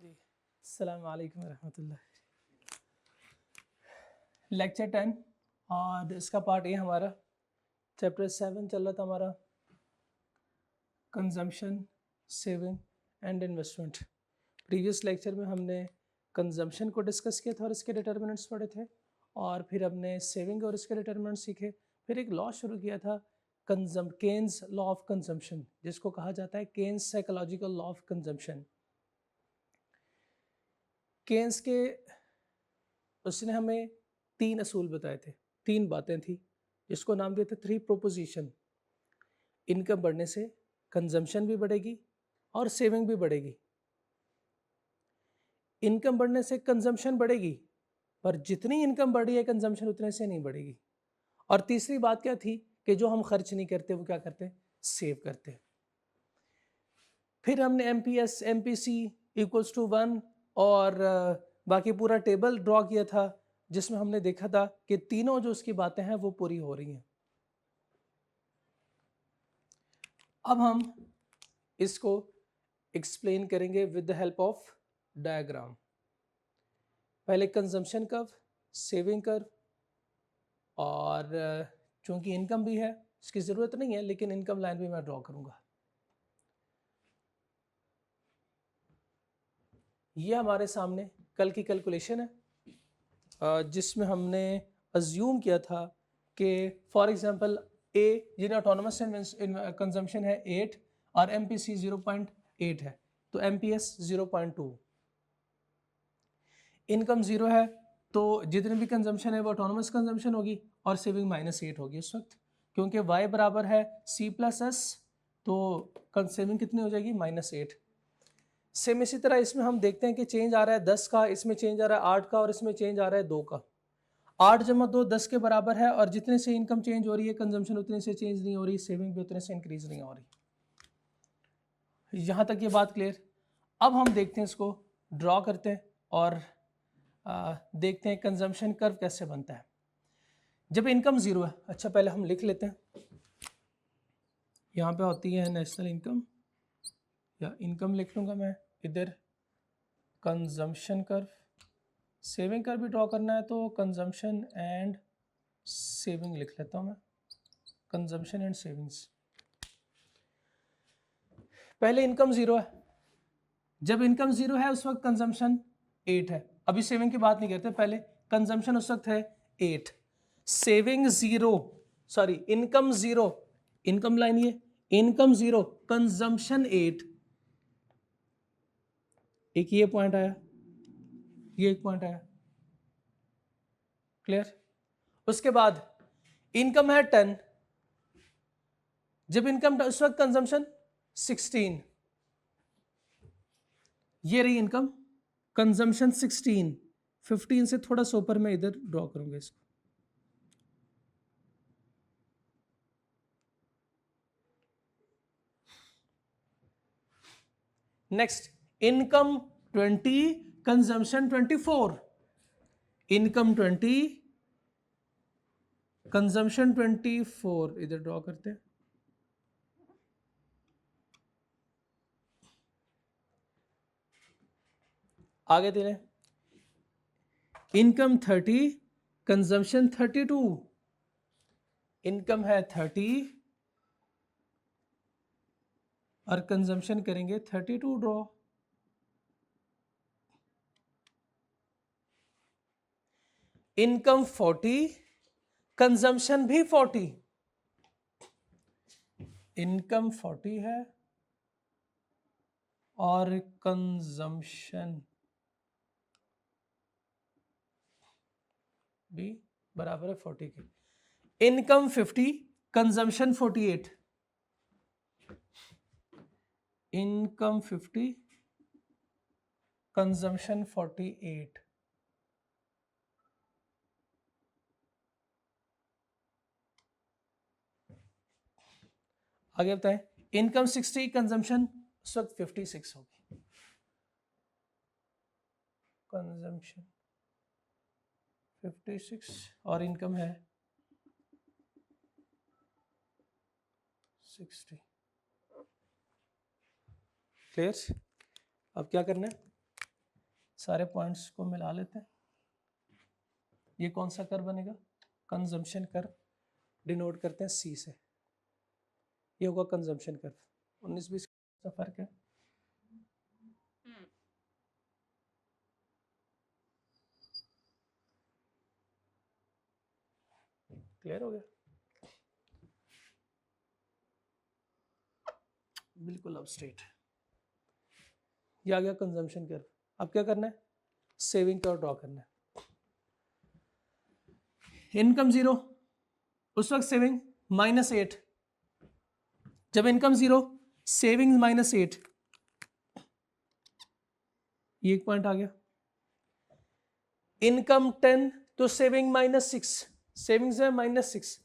जी अस्सलाम वालेकुम रहमतुल्लाह। लेक्चर 10 और इसका पार्ट ए हमारा चैप्टर 7 चल रहा था हमारा consumption, saving and investment. Previous lecture में हमने कंजम्पशन को डिस्कस किया था और इसके डिटर्मिनेंट्स पढ़े थे, और फिर हमने सेविंग और इसके डिटर्मिनेंट्स सीखे। फिर एक लॉ शुरू किया था केन्स लॉ ऑफ कंजम्पशन, जिसको कहा जाता है Keynes psychological law of consumption. Keynes के उसने हमें 3 असूल बताए थे, 3 बातें थी, जिसको नाम दिए थे 3 प्रोपोजिशन। इनकम बढ़ने से कंजम्पशन भी बढ़ेगी और सेविंग भी बढ़ेगी। इनकम बढ़ने से कंजम्पशन बढ़ेगी, पर जितनी इनकम बढ़ी है कंजम्पशन उतने से नहीं बढ़ेगी। और तीसरी बात क्या थी कि जो हम खर्च नहीं करते वो क्या करते, सेव करते। फिर हमने MPS MPC इक्वल्स टू 1 और बाकी पूरा टेबल ड्रॉ किया था, जिसमें हमने देखा था कि तीनों जो उसकी बातें हैं वो पूरी हो रही हैं। अब हम इसको एक्सप्लेन करेंगे with the help of diagram. पहले कंजम्पशन कर्व, सेविंग कर्व, और चूंकि इनकम भी है, इसकी ज़रूरत नहीं है, लेकिन इनकम लाइन भी मैं ड्रॉ करूंगा। ये हमारे सामने कल की कैलकुलेशन है, जिसमें हमने अज्यूम किया था कि फॉर एग्जांपल ए जिन्हें ऑटोनमस कंजम्पशन है 8 और MPC 0.8 है, तो MPS 0.2। इनकम 0 है तो जितनी भी कंजम्पशन है वो ऑटोनमस कंजम्पशन होगी और सेविंग -8 होगी उस वक्त, क्योंकि y बराबर है C+S, तो सेविंग कितनी हो जाएगी, -8। सेम इसी तरह इसमें हम देखते हैं कि चेंज आ रहा है 10 का, इसमें चेंज आ रहा है 8 का, और इसमें चेंज आ रहा है 2 का। 8 जमा 2 10 के बराबर है, और जितने से इनकम चेंज हो रही है कंजम्पशन उतने से चेंज नहीं हो रही, सेविंग भी उतने से इंक्रीज नहीं हो रही। यहाँ तक ये बात क्लियर। अब हम देखते हैं, इसको ड्रॉ करते हैं और देखते हैं कंजम्पशन कर्व कैसे बनता है जब इनकम 0 है। अच्छा, पहले हम लिख लेते हैं। यहाँ पे होती है नेशनल इनकम, या इनकम लिख लूँगा मैं इधर, कंजम्पशन कर्व। सेविंग कर्व भी ड्रॉ करना है तो कंजम्पशन एंड सेविंग लिख लेता हूँ मैं, कंजम्पशन एंड सेविंग्स। पहले इनकम 0 है, जब इनकम 0 है उस वक्त कंजम्पशन 8 है। अभी सेविंग की बात नहीं करते, पहले कंजम्पशन उस वक्त है 8, saving 0, sorry income 0, income line ये, इनकम 0 कंजम्पशन 8। एक ये पॉइंट आया, ये एक पॉइंट आया, क्लियर। उसके बाद इनकम है 10, जब इनकम उस वक्त कंजम्पशन 16, ये रही इनकम, कंजम्पशन 16, 15 से थोड़ा सा ऊपर मैं इधर ड्रॉ करूंगा इसको। Next income 20, consumption 24, income 20, consumption 24, इधर ड्रॉ करते हैं। आगे दे रहे, इनकम 30, कंजम्पशन 32, इनकम है 30 और कंजम्पशन करेंगे 32 ड्रॉ। इनकम 40, कंजम्पशन भी 40, इनकम 40 है और कंजम्पशन भी बराबर है 40 के। Income 50, consumption 48, income 50, consumption 48। आगे बताएं, इनकम 60, कंजम्पशन उस वक्त 56 होगी, कंजम्पशन 56 और इनकम है 60। क्लियर। अब क्या करना है, सारे पॉइंट्स को मिला लेते हैं। ये कौन सा कर्व बनेगा? कंजम्पशन कर्व, डिनोट करते हैं सी से। ये होगा कंजम्पशन कर्व। 19-20 का फर्क है। क्लियर हो गया? बिल्कुल अब स्ट्रेट। ये आ गया कंजम्पशन कर्व। अब क्या करना है? सेविंग कर्व ड्रॉ करना है। इनकम 0, उस वक्त सेविंग -8। जब इनकम 0, सेविंग -8, ये एक पॉइंट आ गया। इनकम 10 तो सेविंग -6, सेविंग्स है -6।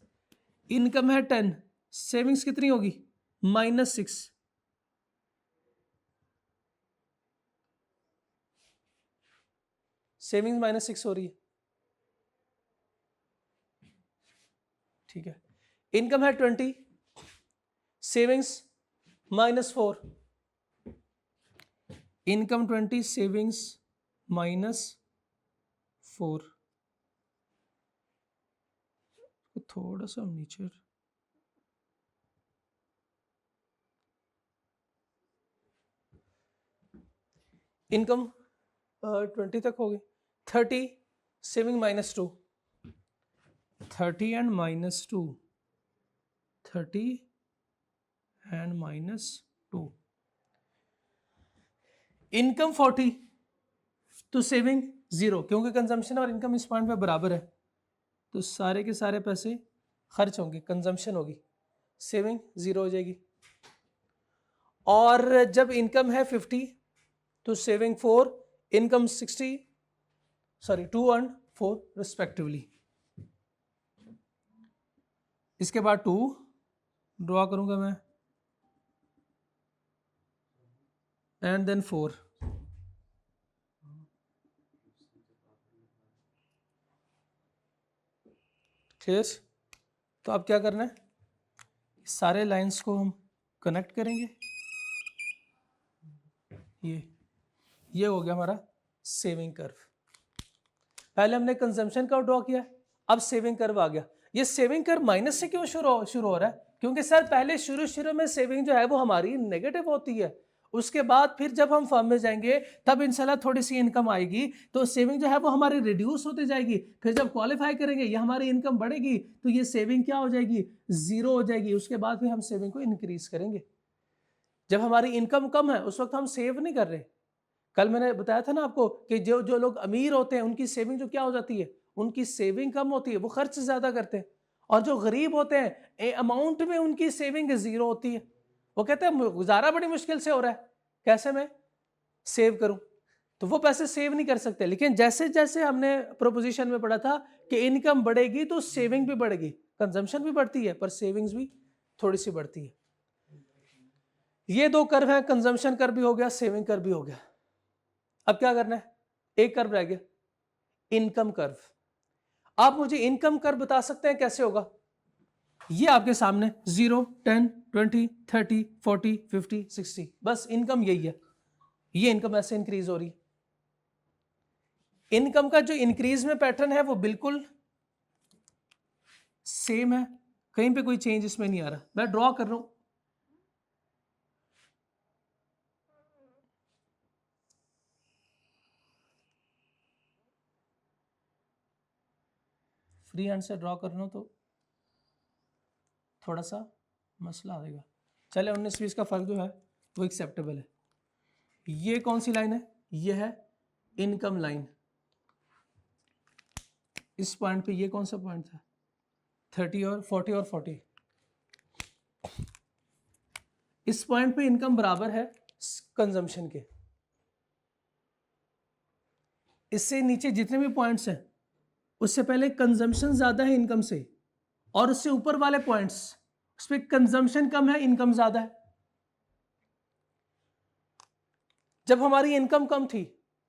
इनकम है 10, सेविंग्स कितनी होगी? -6। सेविंग्स -6 हो रही है, ठीक है। इनकम है 20, सेविंग्स -4। Income 20, savings -4। थोड़ा सा नीचे, इनकम 20 तक हो गई। 30, सेविंग -2। 30 and -2, 30 and -2। इनकम 40 तो सेविंग 0, क्योंकि कंजम्पशन और इनकम इस पॉइंट पे बराबर है, तो सारे के सारे पैसे खर्च होंगे, कंजम्पशन होगी, सेविंग 0 हो जाएगी। और जब इनकम है 50 तो सेविंग 4, इनकम 2 एंड 4 रिस्पेक्टिवली। इसके बाद 2 ड्रॉ करूंगा मैं, एंड देन 4। क्लियर? तो अब क्या करना है? सारे लाइंस को हम कनेक्ट करेंगे। ये हो गया हमारा सेविंग कर्व। पहले हमने कंजम्पशन कर्व ड्रॉ किया, अब सेविंग कर्व आ गया। ये सेविंग कर्व माइनस से क्यों शुरू हो रहा है? क्योंकि सर पहले शुरू में सेविंग जो है वो हमारी नेगेटिव होती है, उसके बाद फिर जब हम फर्म में जाएंगे तब इंशाल्लाह थोड़ी सी इनकम आएगी, तो सेविंग जो है वो हमारी रिड्यूस होती जाएगी। फिर जब क्वालिफाई करेंगे ये हमारी इनकम बढ़ेगी, तो ये सेविंग क्या हो जाएगी? 0 हो जाएगी। उसके बाद फिर हम सेविंग को इंक्रीज करेंगे। जब हमारी इनकम कम है उस वक्त हम सेव नहीं कर रहे। कल मैंने बताया था ना आपको कि जो लोग अमीर होते हैं उनकी सेविंग जो क्या हो जाती है, उनकी सेविंग कम होती है, वो खर्च ज्यादा करते हैं। और जो गरीब होते हैं अमाउंट में उनकी सेविंग 0 होती है। वो कहते हैं गुजारा बड़ी मुश्किल से हो रहा है, कैसे मैं सेव करूं? तो वो पैसे सेव नहीं कर सकते। लेकिन जैसे जैसे हमने प्रोपोजिशन में पढ़ा था कि इनकम बढ़ेगी तो सेविंग भी बढ़ेगी, कंजम्पशन भी बढ़ती है पर सेविंग्स भी थोड़ी सी बढ़ती है। ये 2 कर्व हैं, कंजम्पशन कर्व भी हो गया, सेविंग कर्व भी हो गया। अब क्या करना है? एक कर्व रह गया, इनकम कर्व। आप मुझे इनकम कर्व बता सकते हैं कैसे होगा? ये आपके सामने 0, 10, 20, 30, 40, 50, 60, बस इनकम यही है। ये इनकम ऐसे इंक्रीज हो रही है। इनकम का जो इंक्रीज में पैटर्न है वो बिल्कुल सेम है, कहीं पे कोई चेंज इसमें नहीं आ रहा। मैं ड्रॉ कर रहा हूं, फ्री हैंड से ड्रॉ कर रहा हूं तो थोड़ा सा मसला आ जाएगा। चले 19-20 का फर्क जो है वो एक्सेप्टेबल है। ये कौन सी लाइन है? ये है इनकम लाइन। इस पॉइंट पे ये कौन सा पॉइंट था? 30 और 40 और 40। इस पॉइंट पे इनकम बराबर है कंजम्पशन के। इससे नीचे जितने भी पॉइंट्स हैं उससे पहले कंजम्पशन ज्यादा है इनकम से, और उससे ऊपर वाले पॉइंट्स उस पर कंजम्पशन कम है, इनकम ज्यादा है। जब हमारी इनकम कम थी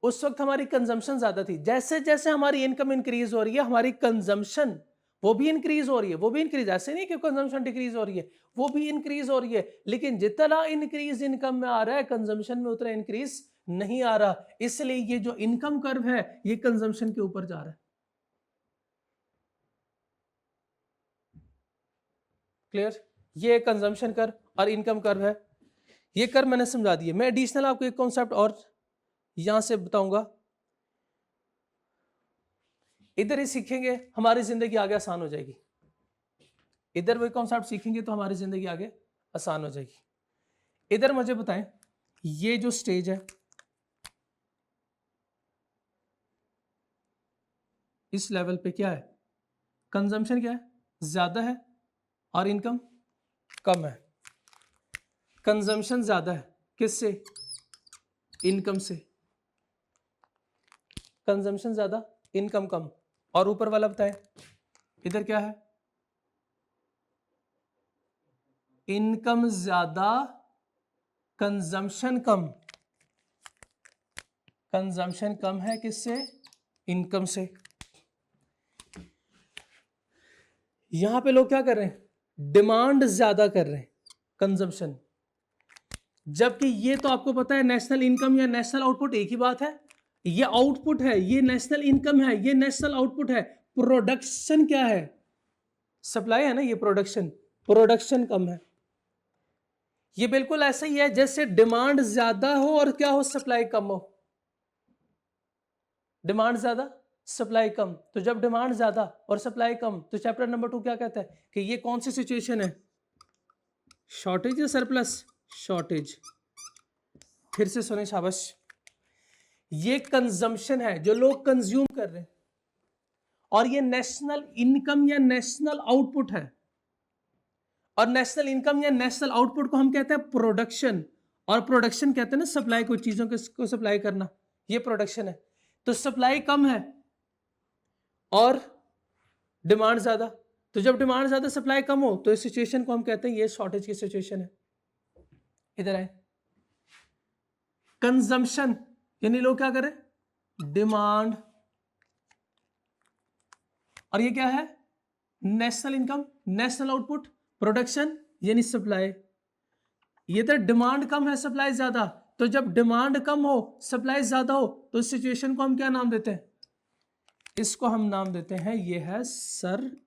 उस वक्त हमारी कंजम्पशन ज्यादा थी। जैसे जैसे हमारी इनकम इंक्रीज हो रही है हमारी कंजम्पशन वो भी इंक्रीज हो रही है, वो भी इंक्रीज, ऐसे नहीं कि कंजम्पशन डिक्रीज हो रही है, वो भी इंक्रीज हो रही है। लेकिन जितना इंक्रीज इनकम में आ रहा है कंजम्पशन में उतना इंक्रीज नहीं आ रहा, इसलिए ये जो इनकम कर्व है ये कंजम्पशन के ऊपर जा रहा है। क्लियर? ये कंजम्पशन कर्व और इनकम कर्व है। ये कर्व मैंने समझा दिए। मैं एडिशनल आपको एक कॉन्सेप्ट और यहां से बताऊंगा, इधर ही सीखेंगे हमारी जिंदगी आगे आसान हो जाएगी। इधर वही कॉन्सेप्ट सीखेंगे तो हमारी जिंदगी आगे आसान हो जाएगी। इधर मुझे बताएं, ये जो स्टेज है इस लेवल पे क्या है? कंजम्पशन क्या है? ज्यादा है और इनकम कम है। कंजम्पशन ज्यादा है किससे? इनकम से। कंजम्पशन ज्यादा, इनकम कम। और ऊपर वाला बताएं, इधर क्या है? इनकम ज्यादा, कंजम्पशन कम। कंजम्पशन कम है किससे? इनकम से। यहां पे लोग क्या कर रहे हैं? डिमांड ज्यादा कर रहे हैं, कंजम्पशन। जबकि ये तो आपको पता है नेशनल इनकम या नेशनल आउटपुट एक ही बात है। ये आउटपुट है, ये नेशनल इनकम है, ये नेशनल आउटपुट है। प्रोडक्शन क्या है? सप्लाई है ना, ये प्रोडक्शन। प्रोडक्शन कम है। ये बिल्कुल ऐसा ही है जैसे डिमांड ज्यादा हो और क्या हो? सप्लाई कम हो। डिमांड ज्यादा, सप्लाई कम। तो जब डिमांड ज्यादा और सप्लाई कम तो चैप्टर नंबर 2 क्या कहता है कि ये कौन सी सिचुएशन है? शॉर्टेज या सरप्लस? शॉर्टेज। फिर से सुने शाबाश, ये कंजम्पशन है जो लोग कंज्यूम कर रहे हैं, और ये नेशनल इनकम या नेशनल आउटपुट है। और नेशनल इनकम या नेशनल आउटपुट को हम कहते हैं प्रोडक्शन। और प्रोडक्शन कहते हैं ना सप्लाई, कोई चीजों को सप्लाई करना, ये प्रोडक्शन है। तो सप्लाई कम है और डिमांड ज्यादा। तो जब डिमांड ज्यादा सप्लाई कम हो तो इस सिचुएशन को हम कहते हैं ये शॉर्टेज की सिचुएशन है। इधर आए, कंजम्पशन यानी लोग क्या करें? डिमांड। और ये क्या है? National income, national output. Production यानी सप्लाई। ये तो डिमांड कम है, सप्लाई ज्यादा। तो जब डिमांड कम हो, सप्लाई ज्यादा हो, तो इस सिचुएशन को हम क्या नाम देते हैं? इसको हम नाम देते हैं, ये है सरप्लस।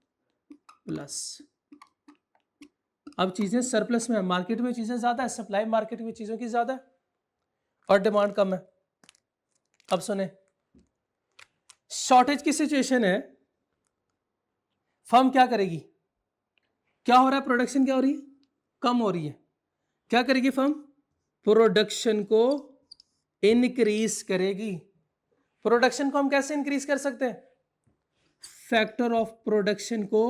अब चीजें सरप्लस में है, मार्केट में चीजें ज्यादा है, सप्लाई मार्केट में चीजों की ज्यादा है और डिमांड कम है। अब सुने, शॉर्टेज की सिचुएशन है, फर्म क्या करेगी? क्या हो रहा है? प्रोडक्शन क्या हो रही है? कम हो रही है। क्या करेगी फर्म? प्रोडक्शन को इंक्रीज करेगी। प्रोडक्शन को हम कैसे इंक्रीज कर सकते हैं? फैक्टर ऑफ प्रोडक्शन को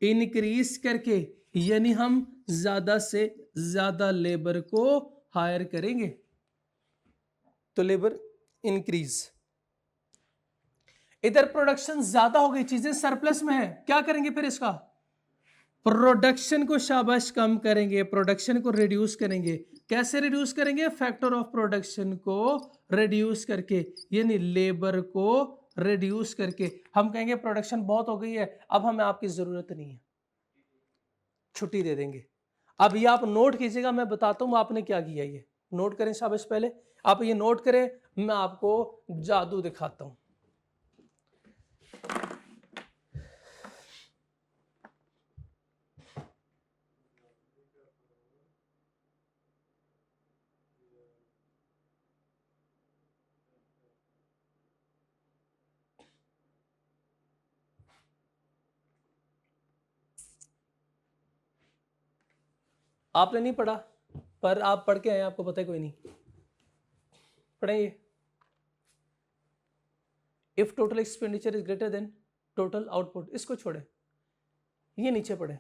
इंक्रीज करके, यानी हम ज्यादा से ज्यादा लेबर को हायर करेंगे तो लेबर इंक्रीज। इधर प्रोडक्शन ज्यादा हो गई, चीजें सरप्लस में है, क्या करेंगे फिर? इसका प्रोडक्शन को शाबाश कम करेंगे, प्रोडक्शन को रिड्यूस करेंगे। कैसे रिड्यूस करेंगे? फैक्टर ऑफ प्रोडक्शन को रिड्यूस करके, यानी लेबर को रिड्यूस करके। हम कहेंगे प्रोडक्शन बहुत हो गई है, अब हमें आपकी जरूरत नहीं है, छुट्टी दे देंगे। अब ये आप नोट कीजिएगा, मैं बताता हूं आपने क्या किया। ये नोट करें शाबाश, पहले आप ये नोट करें, मैं आपको जादू दिखाता हूं। आपने नहीं पढ़ा, पर आप पढ़ के आए, आपको पता है कोई नहीं पढ़ेंगे। If total expenditure is greater than total output, इसको छोड़े, ये नीचे पढ़े।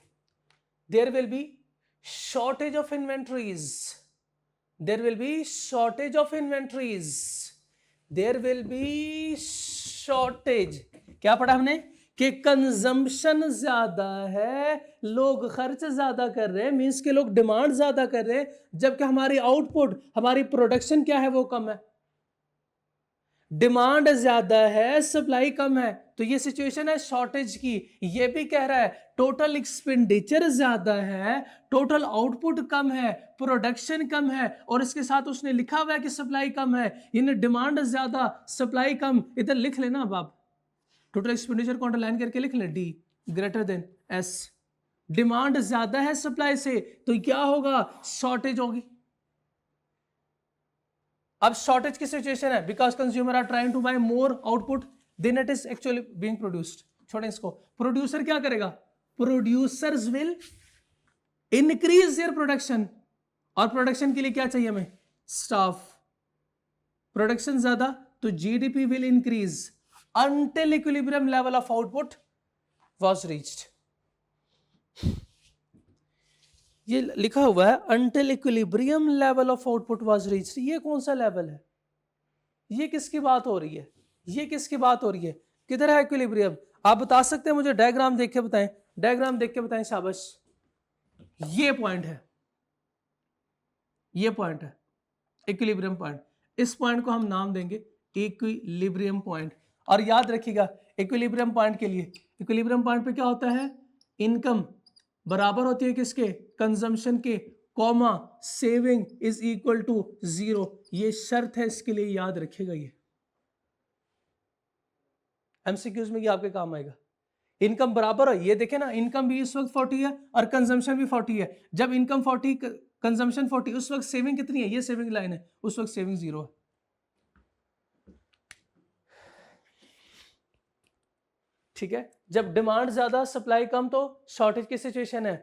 There will be shortage of inventories, there will be shortage of inventories, there will be shortage. क्या पढ़ा हमने? कि कंजम्पशन ज्यादा है, लोग खर्च ज्यादा कर रहे हैं, मींस के लोग डिमांड ज्यादा कर रहे हैं, जबकि हमारी आउटपुट, हमारी प्रोडक्शन क्या है? वो कम है। डिमांड ज्यादा है, सप्लाई कम है, तो ये सिचुएशन है शॉर्टेज की। ये भी कह रहा है टोटल एक्सपेंडिचर ज्यादा है, टोटल आउटपुट कम है, प्रोडक्शन कम है, और इसके साथ उसने लिखा हुआ है कि सप्लाई कम है, यानी डिमांड ज्यादा सप्लाई कम। इधर लिख लेना अब आप टोटल एक्सपेंडिचर को अंडरलाइन करके लिख लें, D greater than S. Demand ज्यादा है सप्लाई से, तो क्या होगा, शॉर्टेज होगी। अब शॉर्टेज की सिचुएशन है because consumer are trying to buy more output than it is actually being produced. छोड़ें इसको। प्रोड्यूसर क्या करेगा, producers will increase their production, और प्रोडक्शन के लिए क्या चाहिए हमें, स्टाफ। प्रोडक्शन ज्यादा तो GDP will increase until equilibrium level of output was reached। ये लिखा हुआ है until equilibrium level of output was reached। ये कौन सा लेवल है, ये किसकी बात हो रही है, ये किसकी बात हो रही है, किधर है इक्विलिब्रियम? आप बता सकते हैं मुझे, डायग्राम देख के बताएं, डायग्राम देख के बताएं, शाबाश। ये पॉइंट है, ये पॉइंट है इक्विलिब्रियम पॉइंट। इस पॉइंट को हम नाम देंगे इक्विलिब्रियम पॉइंट। और याद रखिएगा इक्विलिब्रियम पॉइंट के लिए, इक्विलिब्रियम पॉइंट पे क्या होता है, इनकम बराबर होती है किसके, कंजम्पशन के, comma saving is equal to 0। ये शर्त है, इसके लिए याद रखिएगा। ये एमसीक्यूज में ये आपके काम आएगा। इनकम बराबर है, ये देखे ना, इनकम भी इस वक्त 40 है और कंजम्पशन भी 40 है। जब इनकम 40 कंजम्पशन 40, उस वक्त सेविंग कितनी है, ये सेविंग लाइन है, उस वक्त सेविंग 0 है। ठीक है, जब डिमांड ज्यादा सप्लाई कम तो शॉर्टेज की सिचुएशन है।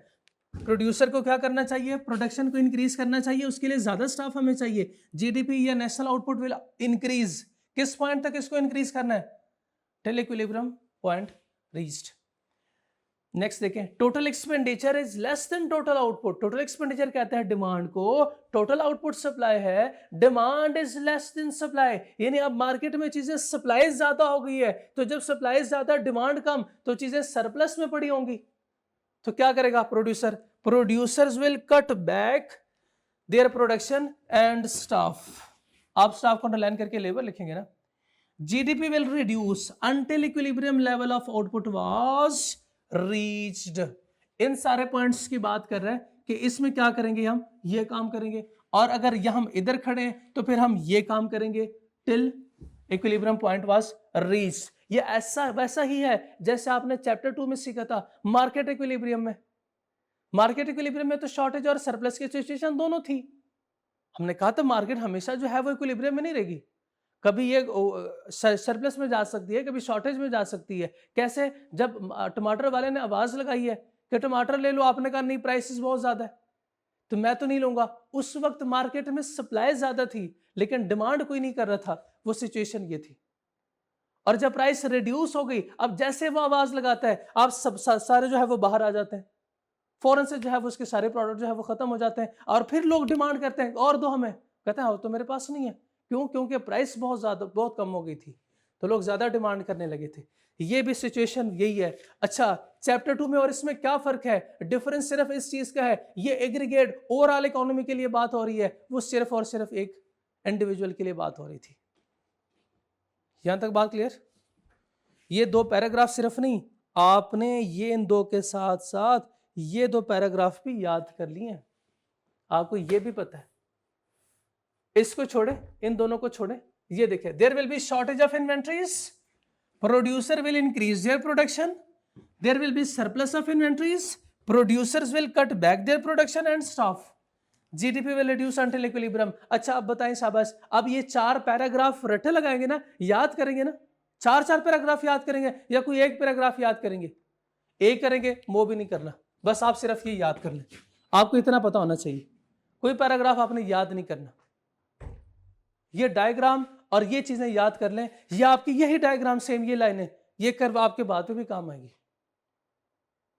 प्रोड्यूसर को क्या करना चाहिए, प्रोडक्शन को इंक्रीज करना चाहिए, उसके लिए ज्यादा स्टाफ हमें चाहिए। जीडीपी या नेशनल आउटपुट विल इंक्रीज, किस पॉइंट तक इसको इंक्रीज करना है, till equilibrium point reached. Next देखें, total expenditure is less than total output. Total expenditure कहते हैं डिमांड को, टोटल आउटपुट सप्लाई है, demand is less than supply, यानी अब मार्केट में चीजें सप्लाई ज्यादा हो गई है, तो जब सप्लाई ज्यादा डिमांड कम, तो चीजें सरप्लस में पड़ी होंगी। तो क्या करेगा producer, producers will cut back their production and staff. आप स्टाफ को अंडरलाइन करके लेबर लिखेंगे ना। GDP will reduce until equilibrium level of output was reached. इन सारे पॉइंट्स की बात कर रहे हैं कि इसमें क्या करेंगे, हम ये काम करेंगे, और अगर हम इधर खड़े हैं तो फिर हम ये काम करेंगे till equilibrium point was reached. ये ऐसा वैसा ही है जैसे आपने चैप्टर 2 में सीखा था मार्केट इक्विलिब्रियम में। मार्केट इक्विलिब्रियम में तो शॉर्टेज और सरप्लस की सिचुएशन दोनों थी। हमने कहा था मार्केट हमेशा जो है वो इक्विलिब्रियम में नहीं रहेगी, कभी ये सरप्लस में जा सकती है, कभी शॉर्टेज में जा सकती है। कैसे, जब टमाटर वाले ने आवाज लगाई है कि टमाटर ले लो, आपने कहा नहीं प्राइसेस बहुत ज्यादा है तो मैं तो नहीं लूंगा। उस वक्त मार्केट में सप्लाई ज्यादा थी लेकिन डिमांड कोई नहीं कर रहा था, वो सिचुएशन ये थी। और जब प्राइस रिड्यूस हो गई, अब जैसे वो आवाज लगाता है आप सब सारे जो है वो बाहर आ जाते हैं, फौरन से जो है वो उसके सारे प्रोडक्ट जो है वो खत्म हो जाते हैं, और फिर लोग डिमांड करते हैं और दो हमें, कहते हैं तो मेरे पास नहीं है। क्यों, क्योंकि प्राइस बहुत कम हो गई थी तो लोग ज्यादा डिमांड करने लगे थे। ये भी सिचुएशन यही है। अच्छा, चैप्टर 2 में और इसमें क्या फर्क है, डिफरेंस सिर्फ इस चीज का है, ये एग्रीगेट ओवरऑल इकोनॉमी के लिए बात हो रही है, वो सिर्फ और सिर्फ एक इंडिविजुअल के लिए बात हो रही थी। यहां तक बात क्लियर? ये दो पैराग्राफ सिर्फ नहीं, आपने ये इन दो के साथ साथ ये दो पैराग्राफ भी याद कर लिए हैं, आपको ये भी पता है। इसको छोड़े, इन दोनों को छोड़े, ये देखें, there will be shortage of inventories, producer will increase their production, there will be surplus of inventories, producers will cut back their production and staff, GDP will reduce until equilibrium. अच्छा, अब बताएं शाबाश, अब ये 4 पैराग्राफ रट्टे लगाएंगे ना, याद करेंगे ना, 4 पैराग्राफ याद करेंगे या कोई एक पैराग्राफ याद करेंगे? एक करेंगे, वो भी नहीं करना, बस आप सिर्फ ये याद कर लें। आपको इतना पता होना चाहिए, कोई पैराग्राफ आपने याद नहीं करना, ये डायग्राम और ये चीजें याद कर लें, ये आपकी यही डायग्राम सेम ये लाइनें, ये कर्व आपके बाद में भी काम आएगी।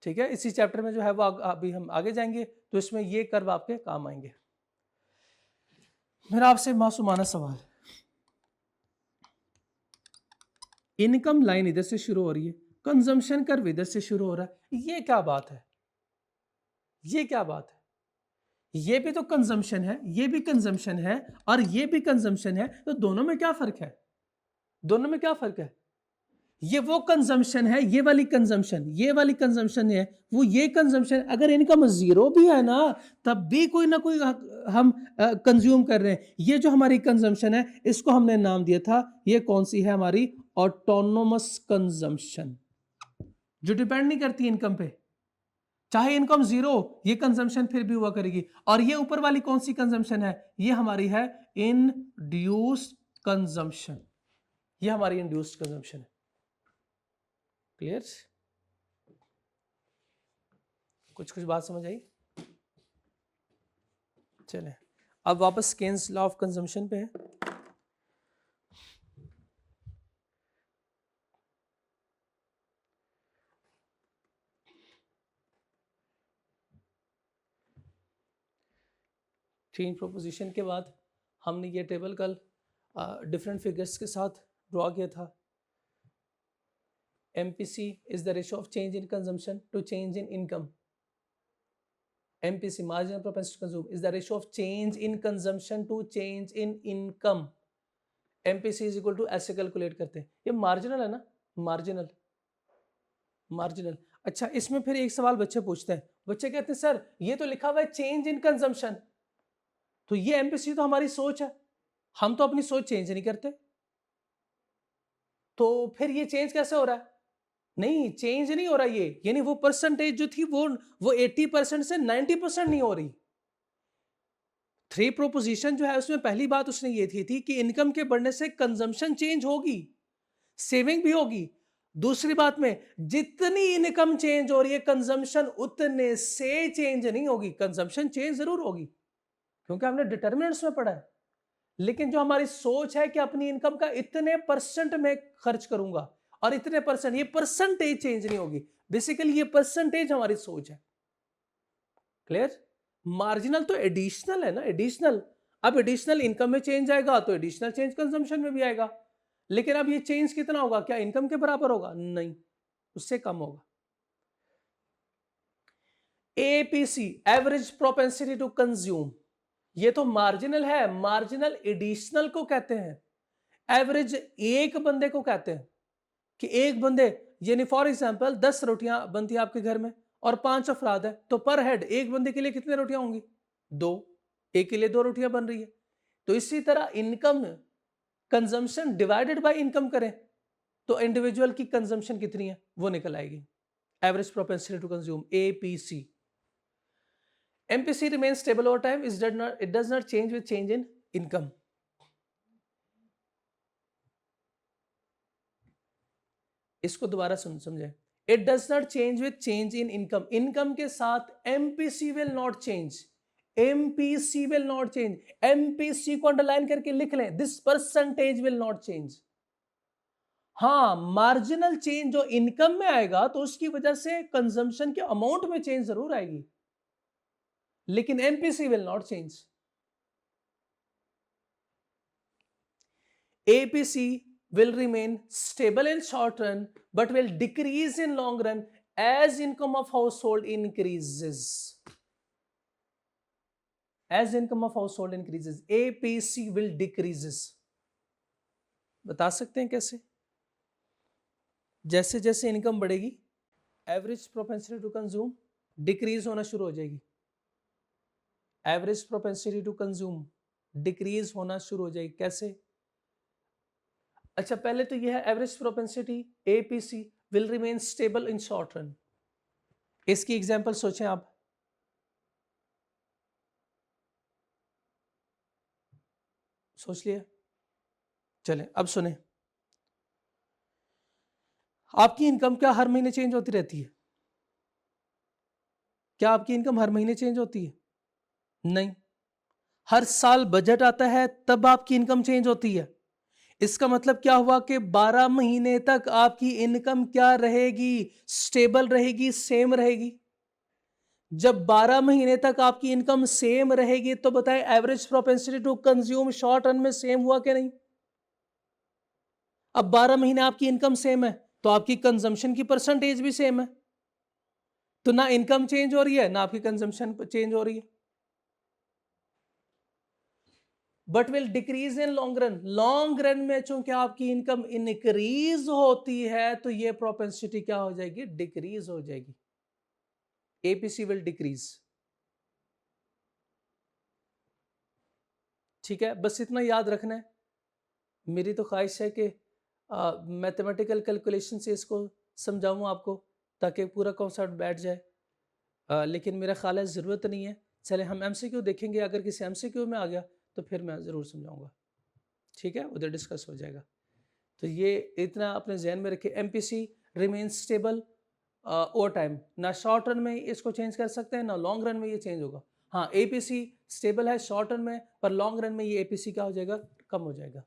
ठीक है, इसी चैप्टर में जो है वो अभी हम आगे जाएंगे तो इसमें ये कर्व आपके काम आएंगे। मेरा आपसे मासूमाना सवाल, इनकम लाइन इधर से शुरू हो रही है, कंजम्पशन कर्व इधर से शुरू हो रहा है, ये क्या बात है, ये क्या बात है? ये भी तो कंजम्पशन है, ये भी कंजम्पशन है और ये भी कंजम्पशन है, तो दोनों में क्या फर्क है? दोनों में क्या फर्क है? ये वो कंजम्पशन है, ये वाली कंजम्पशन है, वो ये कंजम्पशन। अगर इनकम जीरो भी है ना, तब भी कोई ना कोई हम कंज्यूम कर रहे हैं। ये जो हमारी कंजम्पशन है, इसको हमने नाम दिया था, ये कौन सी है हमारी? ऑटोनोमस कंजम्पशन, जो डिपेंड नहीं करती इनकम पे। चाहे इनकम जीरो, ये कंजम्पशन फिर भी हुआ करेगी। और ये ऊपर वाली कौन सी कंजम्पशन है? ये हमारी है इंड्यूस्ड कंजम्पशन, ये हमारी इंड्यूस्ड कंजम्पशन है। क्लियर? कुछ बात समझ आई? चले अब वापस केन्स लॉ ऑफ कंजम्पशन पे है। चेंज प्रोपोजिशन के बाद हमने ये टेबल कल डिफरेंट फिगर्स के साथ ड्रॉ किया था। MPC is the ratio of change in consumption to change in income. MPC, marginal propensity to consume, is the ratio of change in consumption to change in income. MPC is equal to ऐसे calculate करते हैं। ये marginal है ना, marginal. अच्छा, इसमें फिर एक सवाल बच्चे पूछते हैं, बच्चे कहते हैं सर ये तो लिखा हुआ है चेंज इन कंजम्पशन, तो ये MPC तो हमारी सोच है, हम तो अपनी सोच चेंज नहीं करते, तो फिर ये चेंज कैसे हो रहा है? नहीं, चेंज नहीं हो रहा ये, यानी वो परसेंटेज जो थी वो 80% से 90% नहीं हो रही। 3 प्रोपोजिशन जो है उसमें पहली बात उसने ये थी कि इनकम के बढ़ने से कंजम्पशन चेंज होगी, सेविंग भी होगी। दूसरी बात में जितनी इनकम चेंज हो रही है, कंजम्पशन उतने से चेंज नहीं होगी। कंजम्पशन चेंज जरूर होगी क्योंकि हमने डिटर्मिनेंट्स में पढ़ा है, लेकिन जो हमारी सोच है कि अपनी इनकम का इतने % में खर्च करूंगा और इतने %, ये परसेंटेज चेंज नहीं होगी। बेसिकली ये परसेंटेज हमारी सोच है। क्लियर? मार्जिनल तो एडिशनल है ना, एडिशनल। अब एडिशनल इनकम में चेंज आएगा तो एडिशनल चेंज कंजम्पशन में भी आएगा, लेकिन अब ये चेंज कितना होगा? क्या इनकम के बराबर होगा? नहीं, उससे कम होगा। APC, average propensity to consume, ये तो मार्जिनल है। मार्जिनल एडिशनल को कहते हैं, एवरेज एक बंदे को कहते हैं कि एक बंदे, यानी फॉर एग्जांपल 10 रोटियां बनती है आपके घर में और 5 अफराद है, तो पर हेड एक बंदे के लिए कितने रोटियां होंगी? 2। एक के लिए 2 रोटियां बन रही है। तो इसी तरह income consumption divided by income करें तो इंडिविजुअल की कंजम्पशन कितनी है वो निकल आएगी। Average propensity to consume, APC। MPC remains stable over time, it does not change with change in income. इसको दोबारा समझे। It does not change with change in income. Income के साथ MPC will not change. MPC will not change. MPC को underline करके लिख लें, this percentage will not change. हाँ, मार्जिनल चेंज जो इनकम में आएगा तो उसकी वजह से कंजम्पशन के अमाउंट में चेंज जरूर आएगी, लेकिन MPC will not change. APC will remain stable in short run but will decrease in long run as income of household increases. As income of household increases, APC will decreases. बता सकते हैं कैसे? जैसे जैसे income बढ़ेगी, average propensity to consume decrease होना शुरू हो जाएगी। Average propensity to consume decrease होना शुरू हो जाएगी। कैसे? अच्छा, पहले तो यह है average propensity APC will remain stable in short run. इसकी एग्जांपल सोचें आप। सोच लिया? चलें अब सुने। आपकी इनकम क्या हर महीने चेंज होती रहती है? क्या आपकी इनकम हर महीने चेंज होती है? नहीं। हर साल बजट आता है तब आपकी इनकम चेंज होती है। इसका मतलब क्या हुआ कि 12 महीने तक आपकी इनकम क्या रहेगी? स्टेबल रहेगी, सेम रहेगी। जब 12 महीने तक आपकी इनकम सेम रहेगी तो बताएं average propensity to consume short run में सेम हुआ कि नहीं? अब 12 महीने आपकी इनकम सेम है तो आपकी कंजम्पशन की परसेंटेज भी सेम है, तो ना इनकम चेंज हो रही है ना आपकी कंजम्पशन चेंज हो रही है। But will decrease in long run. Long run में चूंकि आपकी इनकम इंक्रीज होती है तो ये प्रोपेंसिटी क्या हो जाएगी, डिक्रीज हो जाएगी। APC will decrease. ठीक है, बस इतना याद रखना है। मेरी तो ख्वाहिश है कि मैथमेटिकल कैलकुलेशन से इसको समझाऊं आपको ताकि पूरा कॉन्सेप्ट बैठ जाए, लेकिन मेरा ख्याल है ज़रूरत नहीं है। चले हम एमसीक्यू देखेंगे, अगर किसी एमसीक्यू में आ गया तो फिर मैं ज़रूर समझाऊंगा। ठीक है, उधर डिस्कस हो जाएगा। तो ये इतना अपने जहन में रखिए, MPC remains stable over time, ना शॉर्ट रन में इसको चेंज कर सकते हैं ना लॉन्ग रन में ये चेंज होगा। हाँ, एपीसी स्टेबल है शॉर्ट रन में, पर लॉन्ग रन में ये एपीसी क्या हो जाएगा, कम हो जाएगा।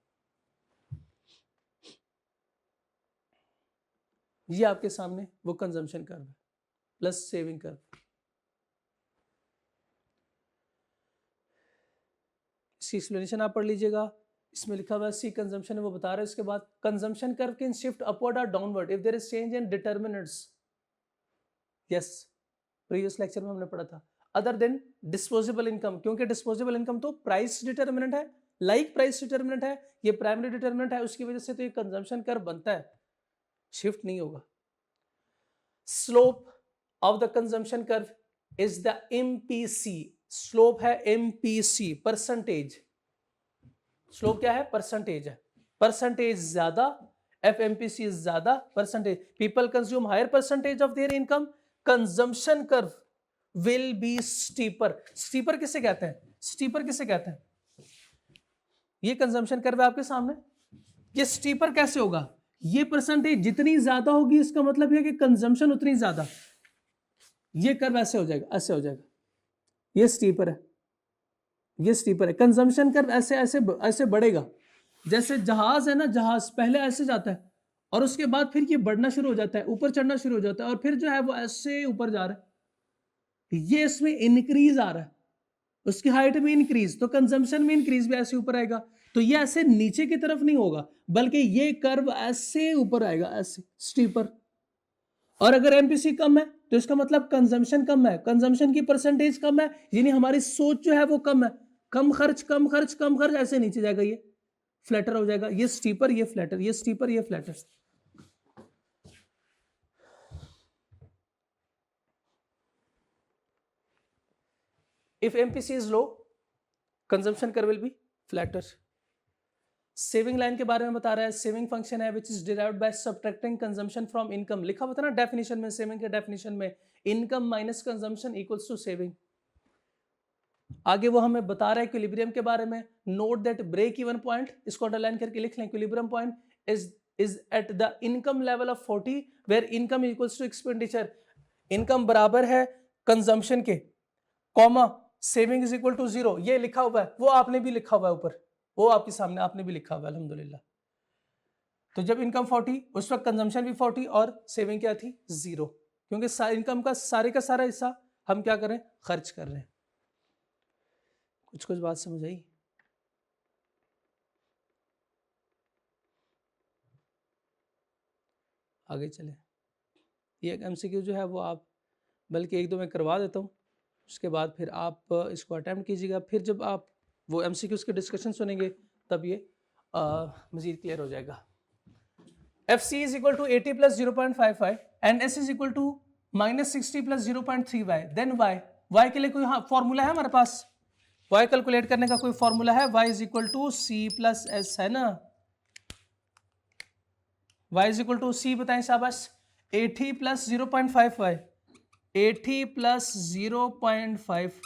ये आपके सामने वो कंजम्पशन कर्व है प्लस सेविंग कर्व। इसकी एक्सप्लेनेशन आप पढ़ लीजिएगा, इसमें लिखा हुआ है सी कंजम्पशन है वो बता रहा है। इसके बाद consumption curve can shift upward और downward if there is change in determinants. Yes, previous lecture में हमने पढ़ा था। अदर देन डिस्पोजेबल इनकम, क्योंकि डिस्पोजेबल इनकम तो प्राइस डिटरमिनेंट है, लाइक प्राइस डिटरमिनेंट है, ये प्राइमरी डिटरमिनेंट है, उसकी वजह से तो ये कंजम्पशन कर्व बनता है, शिफ्ट नहीं होगा। Slope of the consumption curve is the MPC. Slope है एमपीसी, परसेंटेज। स्लोप क्या है, परसेंटेज है। परसेंटेज ज्यादा, एफएमपीसी ज्यादा, percentage. People consume higher percentage of their income, consumption curve will be steeper. Steeper किसे कहते हैं, स्टीपर किसे कहते हैं, ये कंजम्पशन कर्व है आपके सामने। ये स्टीपर कैसे होगा, ये परसेंटेज जितनी ज्यादा होगी इसका मतलब है कि कंजम्पशन उतनी ज्यादा। ये कर्व ऐसे हो जाएगा, ऐसे हो जाएगा, ये स्टीपर है, ये स्टीपर है। कंजम्पशन कर्व ऐसे ऐसे ऐसे बढ़ेगा। जैसे जहाज है ना, जहाज पहले ऐसे जाता है और उसके बाद फिर ये बढ़ना शुरू हो जाता है, ऊपर चढ़ना शुरू हो जाता है और फिर जो है वो ऐसे ऊपर जा रहा है। ये इसमें इंक्रीज आ रहा है, उसकी हाइट में इंक्रीज, तो कंजम्पशन में इंक्रीज भी ऐसे ऊपर आएगा। तो ये ऐसे नीचे की तरफ नहीं होगा, बल्कि ये कर्व ऐसे ऊपर आएगा, ऐसे स्टीपर। और अगर एमपीसी कम है तो इसका मतलब कंजम्पशन कम है, कंजम्पशन की परसेंटेज कम है, यानी हमारी सोच जो है वो कम है। कम खर्च कम खर्च कम खर्च, ऐसे नीचे जाएगा, ये फ्लैटर हो जाएगा। ये स्टीपर, ये फ्लैटर, ये स्टीपर, ये flatter. If MPC is low, consumption curve will B flatter. Saving line के बारे में बता रहा है, सेविंग फंक्शन है which is derived by subtracting consumption from income. लिखा हुआ था ना डेफिनेशन में, सेविंग के डेफिनेशन में, income minus consumption equals to saving. आगे वो हमें बता रहा है इक्विलिब्रियम के बारे में। Note that break even point, इसको अंडरलाइन करके लिख लें, equilibrium point is at the income level of 40 where income equals to expenditure. Income बराबर है कंजम्पशन के, comma saving is equal to 0। ये लिखा हुआ है, वो आपने भी लिखा हुआ है ऊपर, वो आपके सामने आपने भी लिखा हुआ है अल्हम्दुलिल्लाह। तो जब इनकम 40 उस वक्त कंजम्पशन भी 40 और सेविंग क्या थी, 0, क्योंकि इनकम का सारा हिस्सा हम क्या कर रहे हैं, खर्च कर रहे हैं। कुछ बात समझ आई? आगे चले। ये एमसीक्यू जो है वो आप बल्कि एक दो मैं करवा देता हूँ, उसके बाद फिर आप इसको अटेम्प्ट कीजिएगा। फिर जब आप वो एमसीक्यूज़ के डिस्कशन सुनेंगे तब ये मज़ीद क्लियर हो जाएगा। FC is equal to 80 plus 0.55 and S is equal to -60 plus 0.3y। Then y के लिए कोई फॉर्मूला है हमारे पास, y कैलकुलेट करने का कोई फॉर्मूला है, y is equal to C plus S है ना। y is equal to C बताएं शाबाश, 80 प्लस 0.55, 80 प्लस 0.5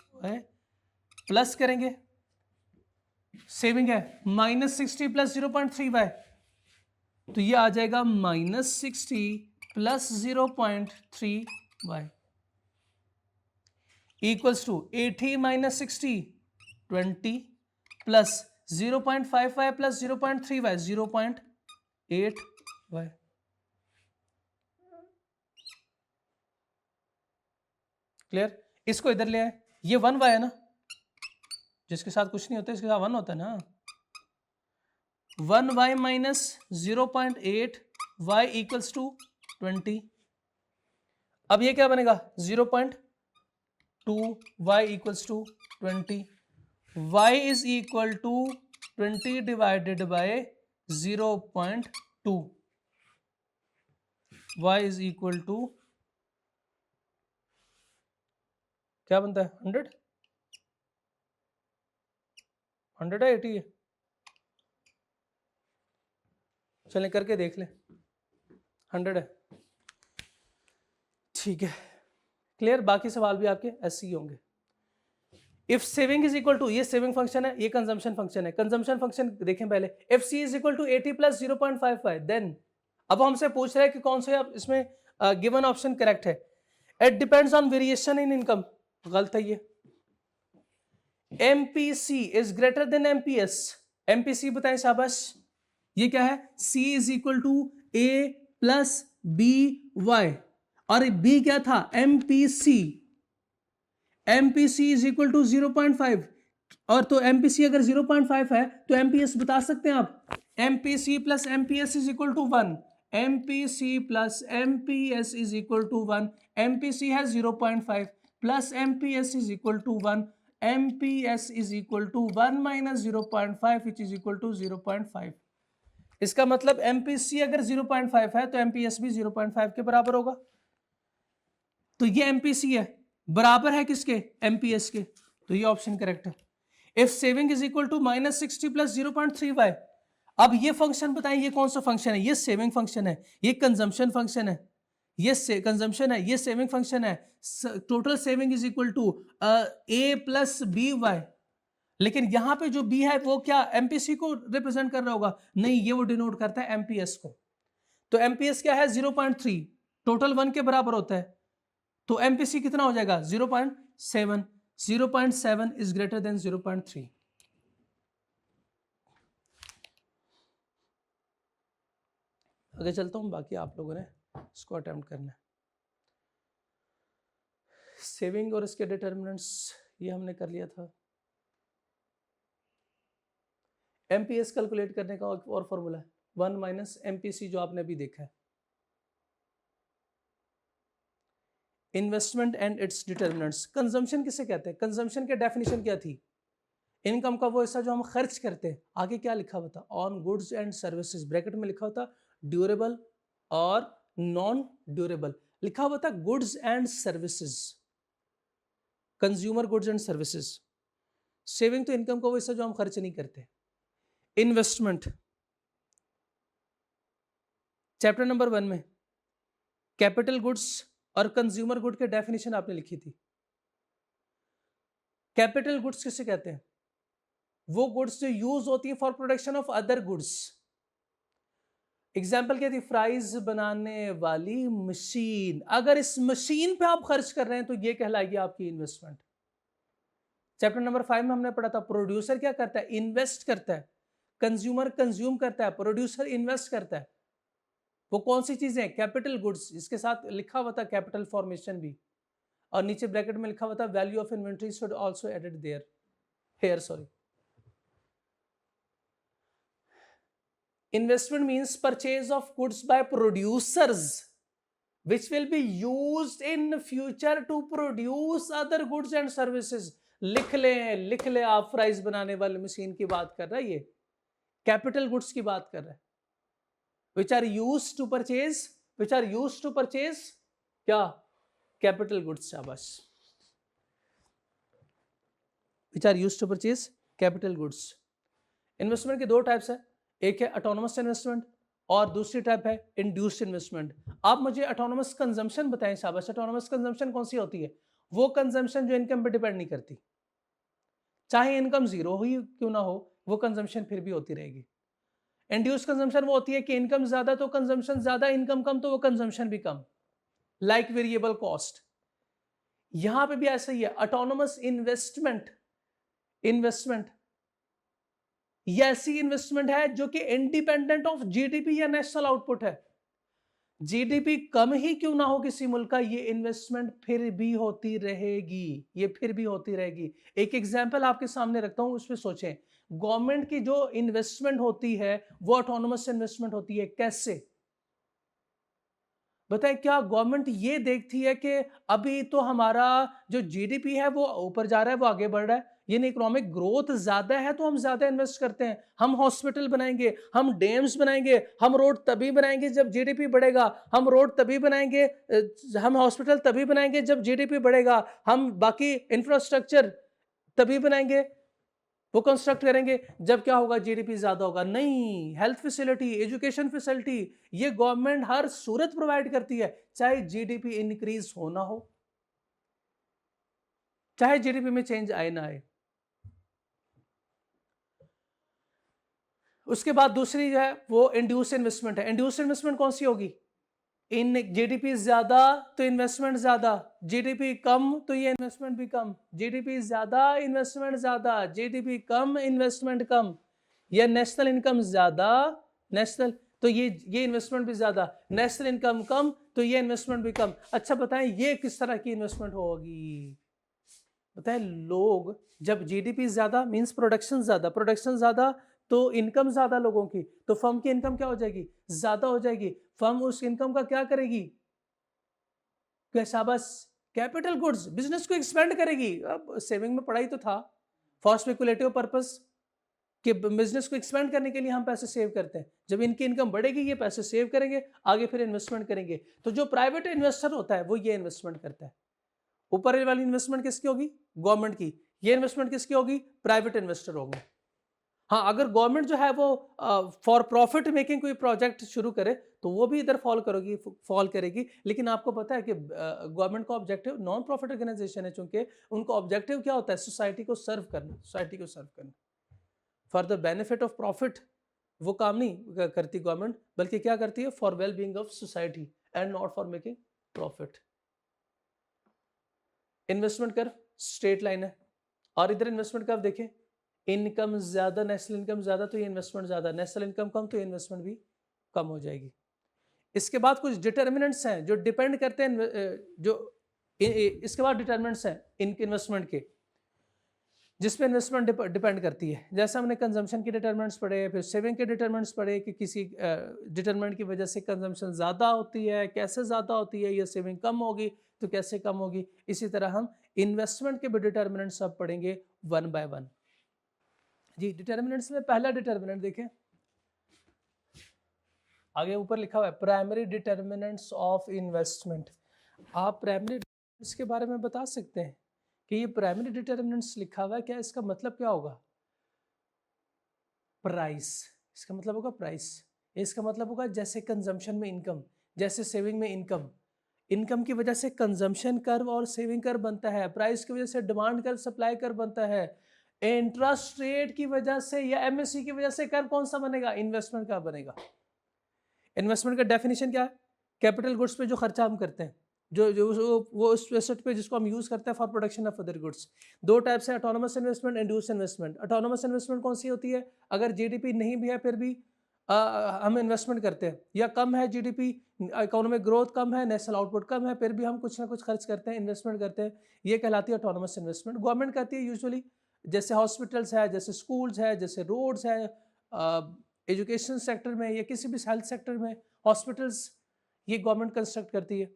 प्लस करेंगे, सेविंग है -60 प्लस 0.3y, तो ये आ जाएगा -60 plus 0.3y equals to 80 minus 60 20 plus 0.55 plus 0.3y 0.8y। Clear? इसको इधर ले आए, ये 1y है ना, जिसके साथ कुछ नहीं होता इसके साथ 1 होता है ना। 1y minus 0.8y equals to 20। अब ये क्या बनेगा, 0.2y equals to 20। y is equal to 20 divided by 0.2 y is equal to क्या बनता है 100 है 80 है, चलें करके देख लें 100 है, ठीक है क्लियर। बाकी सवाल भी आपके ऐसे ही होंगे। If saving is equal to, ये सेविंग फंक्शन है, ये कंजम्पशन फंक्शन है। कंजम्पशन फंक्शन देखें पहले, if C is equal to 80 plus 0.55 then, अब हमसे पूछ रहा है कि कौन सा इसमें गिवन ऑप्शन करेक्ट है। It depends on variation in income, गलत है ये। MPC is greater than MPS, MPC बताएं शाबाश, ये क्या है, C is equal to A plus B Y, और B क्या था MPC, MPC is equal to 0.5, और तो MPC अगर 0.5 है तो MPS बता सकते हैं आप, MPC plus MPS is equal to 1, MPC plus MPS is equal to 1, MPC है 0.5 plus MPS is equal to 1, MPS is equal to 1 minus 0.5 which is equal to 0.5। इसका मतलब MPC अगर 0.5 है तो MPS भी 0.5 के बराबर होगा। तो ये MPC है, बराबर है किसके, MPS के, तो ये ऑप्शन करेक्ट है। If saving is equal to -60 plus 0.3y, अब ये फंक्शन बताएं ये कौन सा फंक्शन है, ये सेविंग फंक्शन है, ये कंजम्पशन फंक्शन है, ये कंजम्पशन है, ये सेविंग फंक्शन है। Total saving is equal to A plus B y, लेकिन यहां पे जो B है वो क्या MPC को रिप्रेजेंट कर रहा होगा, नहीं ये वो डिनोट करता है MPS को। तो MPS क्या है 0.3, टोटल 1 के बराबर होता है, तो MPC कितना हो जाएगा 0.7, 0.7 इज ग्रेटर देन 0.3। आगे चलता हूं, बाकी आप लोगों ने इसको अटेम्प्ट करना है। सेविंग और इसके डिटर्मिनेंट्स ये हमने कर लिया था। MPS कैलकुलेट करने का और फॉर्मूला है 1 माइनस MPC जो आपने अभी देखा है। Investment and it's determinants, consumption किसे कहते हैं, कंजम्पशन की डेफिनेशन क्या थी, इनकम का वो हिस्सा जो हम खर्च करते हैं। आगे क्या लिखा हुआ था, on goods and services, bracket में लिखा हुआ था ड्यूरेबल और नॉन ड्यूरेबल, लिखा हुआ था goods and services, consumer goods and services. Saving तो इनकम का वो हिस्सा जो हम खर्च नहीं करते। इन्वेस्टमेंट चैप्टर नंबर 1 में कैपिटल गुड्स और कंज्यूमर गुड के डेफिनेशन आपने लिखी थी। कैपिटल गुड्स किसे कहते हैं, वो गुड्स जो यूज होती है for production of other goods. Example क्या थी, फ्राइज बनाने वाली मशीन, अगर इस मशीन पे आप खर्च कर रहे हैं तो ये कहलाएगी आपकी इन्वेस्टमेंट। चैप्टर नंबर 5 में हमने पढ़ा था प्रोड्यूसर क्या करता है, इन्वेस्ट करता है, कंज्यूमर कंज्यूम करता है, प्रोड्यूसर इन्वेस्ट करता है। वो कौन सी चीजें, कैपिटल गुड्स, इसके साथ लिखा हुआ था कैपिटल फॉर्मेशन भी, और नीचे ब्रैकेट में लिखा हुआ था value of inventory should also added there here, sorry. Investment means purchase of goods by producers which will be used in future to produce other goods and services। लिख ले आप, फ्राइज बनाने वाली मशीन की बात कर रहा है, ये कैपिटल गुड्स की बात कर रहा है, which are used to purchase क्या, कैपिटल गुड्स, शाबाश, which are used to purchase capital goods. Investment के दो टाइप्स है, एक है ऑटोनोमस इन्वेस्टमेंट और दूसरी टाइप है इंड्यूस्ड इन्वेस्टमेंट। आप मुझे ऑटोनोमस कंजम्पशन बताएं शाबाश, ऑटोनोमस कंजम्पशन कौन सी होती है, वो कंजम्पशन जो इनकम पे डिपेंड नहीं करती, चाहे इनकम जीरो ही क्यों ना हो वो कंजम्पशन फिर भी होती रहेगी। इंड्यूस्ड कंजम्पशन वो होती है कि इनकम ज्यादा तो कंजम्पशन ज्यादा, इनकम कम तो वो कंजम्पशन भी कम, लाइक वेरिएबल कॉस्ट। यहां पे भी ऐसा ही है। ऑटोनोमस इन्वेस्टमेंट ये ऐसी इन्वेस्टमेंट है जो कि इंडिपेंडेंट ऑफ जीडीपी या नेशनल आउटपुट है। जीडीपी कम ही क्यों ना हो किसी मुल्क का, ये इन्वेस्टमेंट फिर भी होती रहेगी, ये फिर भी होती रहेगी। एक एग्जांपल आपके सामने रखता हूं, उसमें सोचें। गवर्नमेंट की जो इन्वेस्टमेंट होती है वो ऑटोनोमस इन्वेस्टमेंट होती है। कैसे बताएं, क्या गवर्नमेंट ये देखती है कि अभी तो हमारा जो जीडीपी है वो ऊपर जा रहा है, वो आगे बढ़ रहा है, यानी इकोनॉमिक ग्रोथ ज्यादा है तो हम ज्यादा इन्वेस्ट करते हैं। हम हॉस्पिटल बनाएंगे, हम डैम्स बनाएंगे, हम रोड तभी बनाएंगे जब जीडीपी बढ़ेगा, हम रोड तभी बनाएंगे, हम हॉस्पिटल तभी बनाएंगे जब जीडीपी बढ़ेगा, हम बाकी इंफ्रास्ट्रक्चर तभी बनाएंगे, वो कंस्ट्रक्ट करेंगे जब क्या होगा, जीडीपी ज्यादा होगा। नहीं, हेल्थ फैसिलिटी, एजुकेशन फैसिलिटी ये गवर्नमेंट हर सूरत प्रोवाइड करती है, चाहे जीडीपी इंक्रीज हो ना हो, चाहे जीडीपी में चेंज आए ना आए। उसके बाद दूसरी जो है वो इंड्यूस इन्वेस्टमेंट है। इंड्यूस इन्वेस्टमेंट कौन सी होगी? इन जीडीपी ज्यादा तो इन्वेस्टमेंट ज्यादा, जीडीपी कम तो ये इन्वेस्टमेंट भी कम, जीडीपी ज्यादा इन्वेस्टमेंट ज्यादा, जीडीपी कम इन्वेस्टमेंट कम, या नेशनल इनकम ज्यादा नेशनल तो ये इन्वेस्टमेंट भी ज्यादा, नेशनल इनकम कम तो ये इन्वेस्टमेंट भी कम। अच्छा बताएं ये किस तरह की इन्वेस्टमेंट होगी? बताएं, लोग जब जीडीपी ज्यादा मींस प्रोडक्शन ज्यादा तो इनकम ज्यादा लोगों की, तो फर्म की इनकम क्या हो जाएगी? ज्यादा हो जाएगी। फर्म उस इनकम का क्या करेगी? शाबाश, कैपिटल गुड्स, बिजनेस को एक्सपेंड करेगी। अब सेविंग में पढ़ाई तो था, फॉर स्पेकुलेटिव पर्पस कि बिजनेस को एक्सपेंड करने के लिए हम पैसे सेव करते हैं। जब इनकी इनकम बढ़ेगी ये पैसे सेव करेंगे, आगे फिर इन्वेस्टमेंट करेंगे। तो जो प्राइवेट इन्वेस्टर होता है वो ये इन्वेस्टमेंट करता है। ऊपर वाली इन्वेस्टमेंट किसकी होगी? गवर्नमेंट की। ये इन्वेस्टमेंट किसकी होगी? प्राइवेट इन्वेस्टर होंगे। हाँ, अगर गवर्नमेंट जो है वो फॉर प्रॉफिट मेकिंग कोई प्रोजेक्ट शुरू करे तो वो भी इधर फॉल करेगी। लेकिन आपको पता है कि गवर्नमेंट का ऑब्जेक्टिव, नॉन प्रॉफिट ऑर्गेनाइजेशन है चूंकि, उनका ऑब्जेक्टिव क्या होता है? सोसाइटी को सर्व करना, for the benefit of profit वो काम नहीं करती गवर्नमेंट, बल्कि क्या करती है? For well being of society and not for making profit. Investment curve straight line है, और इधर इन्वेस्टमेंट कर्व देखें, इनकम ज्यादा, नेशनल इनकम ज्यादा तो ये इन्वेस्टमेंट ज्यादा, नेशनल इनकम कम तो ये इन्वेस्टमेंट भी कम हो जाएगी। इसके बाद कुछ डिटर्मिनेंट्स हैं जो डिपेंड करते हैं, जो इसके बाद डिटर्मिनेंट्स हैं इन्वेस्टमेंट के, जिसपे इन्वेस्टमेंट डिपेंड करती है। जैसे हमने कंजम्पशन के डिटर्मिनेंट्स पढ़े, फिर सेविंग के डिटर्मिनेंट्स पढ़े कि किसी डिटर्मिनेंट की वजह से कंजम्पशन ज़्यादा होती है, कैसे ज़्यादा होती है, या सेविंग कम होगी तो कैसे कम होगी। इसी तरह हम इन्वेस्टमेंट के भी डिटर्मिनेंट्स अब पढ़ेंगे वन बाय वन। जी, डिटर्मिनेंट्स में पहला डिटर्मिनेंट देखें, आगे ऊपर लिखा हुआ है प्राइमरी डिटर्मिनेंट्स ऑफ इन्वेस्टमेंट। आप प्राइमरी डिटर्मिनेंट्स के बारे में बता सकते हैं कि ये प्राइमरी डिटर्मिनेंट्स लिखा हुआ है, क्या इसका मतलब क्या होगा? प्राइस, इसका मतलब होगा प्राइस। इसका मतलब होगा जैसे कंजम्पशन में इनकम, जैसे सेविंग में इनकम, इनकम की वजह से कंजम्पशन कर्व और सेविंग कर्व बनता है, प्राइस की वजह से डिमांड कर्व, सप्लाई कर्व बनता है, इंटरेस्ट रेट की वजह से या एमएससी की वजह से कर्व कौन सा बनेगा? इन्वेस्टमेंट का बनेगा। इन्वेस्टमेंट का डेफिनेशन क्या है? कैपिटल गुड्स पे जो खर्चा हम करते हैं, वो उस एसेट पे जिसको हम यूज करते हैं for production of other goods. दो टाइप्स है, autonomous investment, induce investment. Autonomous investment कौन सी होती है? अगर जीडीपी नहीं भी है फिर भी हम इन्वेस्टमेंट करते हैं, या कम है जीडीपी, इकोनॉमिक ग्रोथ कम है, नेशनल आउटपुट कम है, फिर भी हम कुछ ना कुछ खर्च करते हैं, इन्वेस्टमेंट करते हैं, ये कहलाती है ऑटोनोमस इन्वेस्टमेंट। गवर्नमेंट करती है यूजुअली, जैसे हॉस्पिटल्स है, जैसे स्कूल्स है, जैसे रोड्स है, एजुकेशन सेक्टर में या किसी भी हेल्थ सेक्टर में हॉस्पिटल्स, ये गवर्नमेंट कंस्ट्रक्ट करती है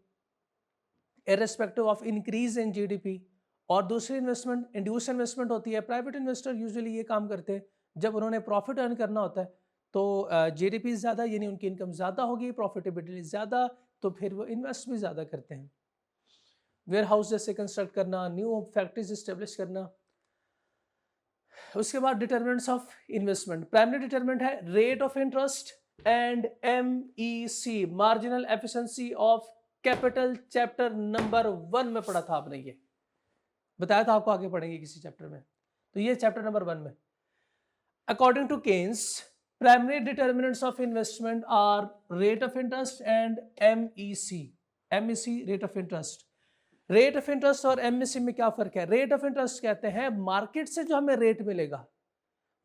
irrespective of increase in GDP. और दूसरी इन्वेस्टमेंट इंड्यूस इन्वेस्टमेंट होती है। प्राइवेट इन्वेस्टर यूजुअली ये काम करते हैं जब उन्होंने प्रॉफिट अर्न करना होता है, तो जीडीपी ज़्यादा यानी उनकी इनकम ज़्यादा होगी, प्रॉफिटेबिलिटी ज़्यादा, तो फिर वो इन्वेस्ट भी ज़्यादा करते हैं। वेयर हाउस जैसे कंस्ट्रक्ट करना, न्यू फैक्ट्रीज इस्टेब्लिश करना। उसके बाद determinants of investment, primary determinant है rate of interest and MEC, marginal efficiency of capital. Chapter number 1 में पढ़ा था आपने, ये बताया था आपको, आगे पढ़ेंगे किसी चैप्टर में, तो ये चैप्टर नंबर 1 में। According to Keynes, primary determinants of investment are rate of interest and MEC, rate of interest. Rate of interest और MEC में क्या फर्क है? रेट ऑफ इंटरेस्ट कहते हैं मार्केट से जो हमें रेट मिलेगा,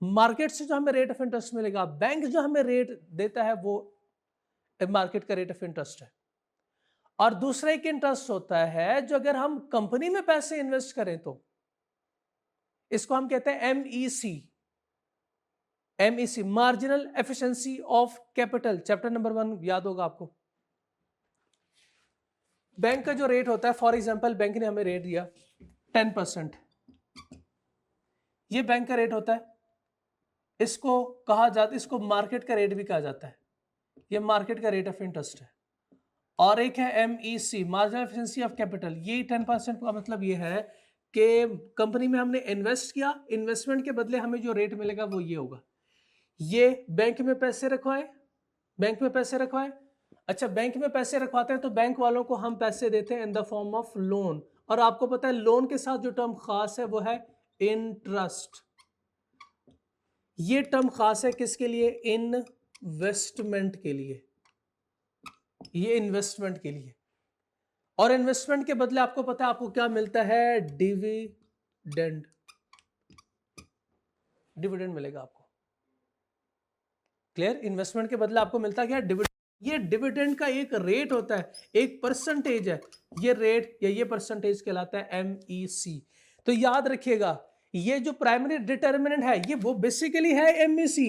मार्केट से जो हमें रेट ऑफ इंटरेस्ट मिलेगा, बैंक जो हमें रेट देता है वो मार्केट का रेट ऑफ इंटरेस्ट है। और दूसरा एक इंटरेस्ट होता है जो अगर हम कंपनी में पैसे इन्वेस्ट करें तो इसको हम कहते हैं MEC, marginal efficiency of capital. Chapter number 1 याद होगा आपको। बैंक का जो रेट होता है, फॉर एग्जांपल बैंक ने हमें रेट दिया 10%, ये बैंक का रेट होता है, इसको कहा जाता है, इसको मार्केट का रेट भी कहा जाता है, ये मार्केट का रेट ऑफ इंटरेस्ट है। और एक है MEC, marginal efficiency of capital. ये 10% का मतलब ये है कि कंपनी में हमने इन्वेस्ट किया, इन्वेस्टमेंट के बदले हमें जो रेट मिलेगा वो ये होगा। ये बैंक में पैसे रखवाए, बैंक में पैसे रखवाए, अच्छा बैंक में पैसे रखवाते हैं तो बैंक वालों को हम पैसे देते हैं इन द फॉर्म ऑफ लोन। और आपको पता है लोन के साथ जो टर्म खास है वो है इंटरेस्ट। ये टर्म खास है किसके लिए? इन्वेस्टमेंट के लिए, ये इन्वेस्टमेंट के लिए। और इन्वेस्टमेंट के बदले आपको पता है आपको क्या मिलता है? डिविडेंड, डिविडेंड मिलेगा आपको। क्लियर? इन्वेस्टमेंट के बदले आपको मिलता क्या? डिविडेंड। ये डिविडेंड का एक रेट होता है, एक परसेंटेज है, ये रेट या ये परसेंटेज कहलाता है MEC। तो याद रखिएगा ये जो प्राइमरी डिटर्मिनेंट है ये वो बेसिकली है MEC,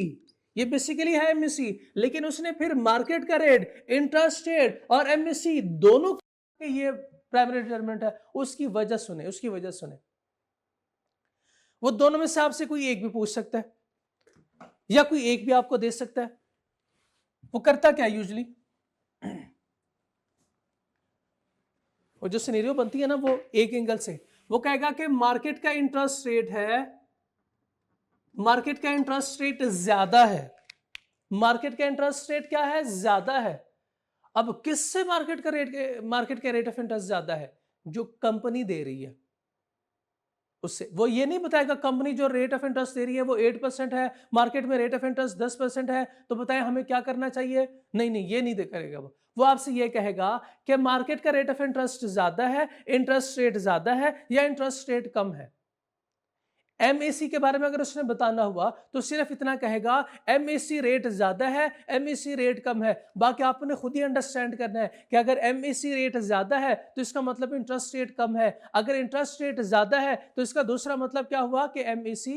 ये बेसिकली है MEC, लेकिन उसने फिर मार्केट का रेट, इंटरेस्ट रेट और MEC दोनों के ये प्राइमरी डिटर्मिनेंट है। उसकी वजह सुने, उसकी वजह सुने। वो दोनों में से आपसे कोई एक भी पूछ सकता है या कोई एक भी आपको दे सकता है। वो करता क्या यूजुअली? वो जो सिनेरियो बनती है ना वो एक एंगल से, वो कहेगा कि मार्केट का इंटरेस्ट रेट है, मार्केट का इंटरेस्ट रेट ज्यादा है, मार्केट का इंटरेस्ट रेट क्या है? ज्यादा है। अब किससे मार्केट का रेट ऑफ इंटरेस्ट ज्यादा है? जो कंपनी दे रही है उससे। वो ये नहीं बताएगा कंपनी जो रेट ऑफ इंटरेस्ट दे रही है वो 8% है, मार्केट में रेट ऑफ इंटरेस्ट 10% है, तो बताएं हमें क्या करना चाहिए? नहीं नहीं, ये नहीं करेगा। वो आपसे ये कहेगा कि मार्केट का रेट ऑफ इंटरेस्ट ज्यादा है, इंटरेस्ट रेट ज्यादा है या इंटरेस्ट रेट कम है। MEC के बारे में अगर उसने बताना हुआ तो सिर्फ इतना कहेगा MEC रेट ज्यादा है, MEC रेट कम है। बाकी आपने खुद ही अंडरस्टैंड करना है कि अगर MEC रेट ज्यादा है तो इसका मतलब इंटरेस्ट रेट कम है, अगर इंटरेस्ट रेट ज्यादा है तो इसका दूसरा मतलब क्या हुआ कि MEC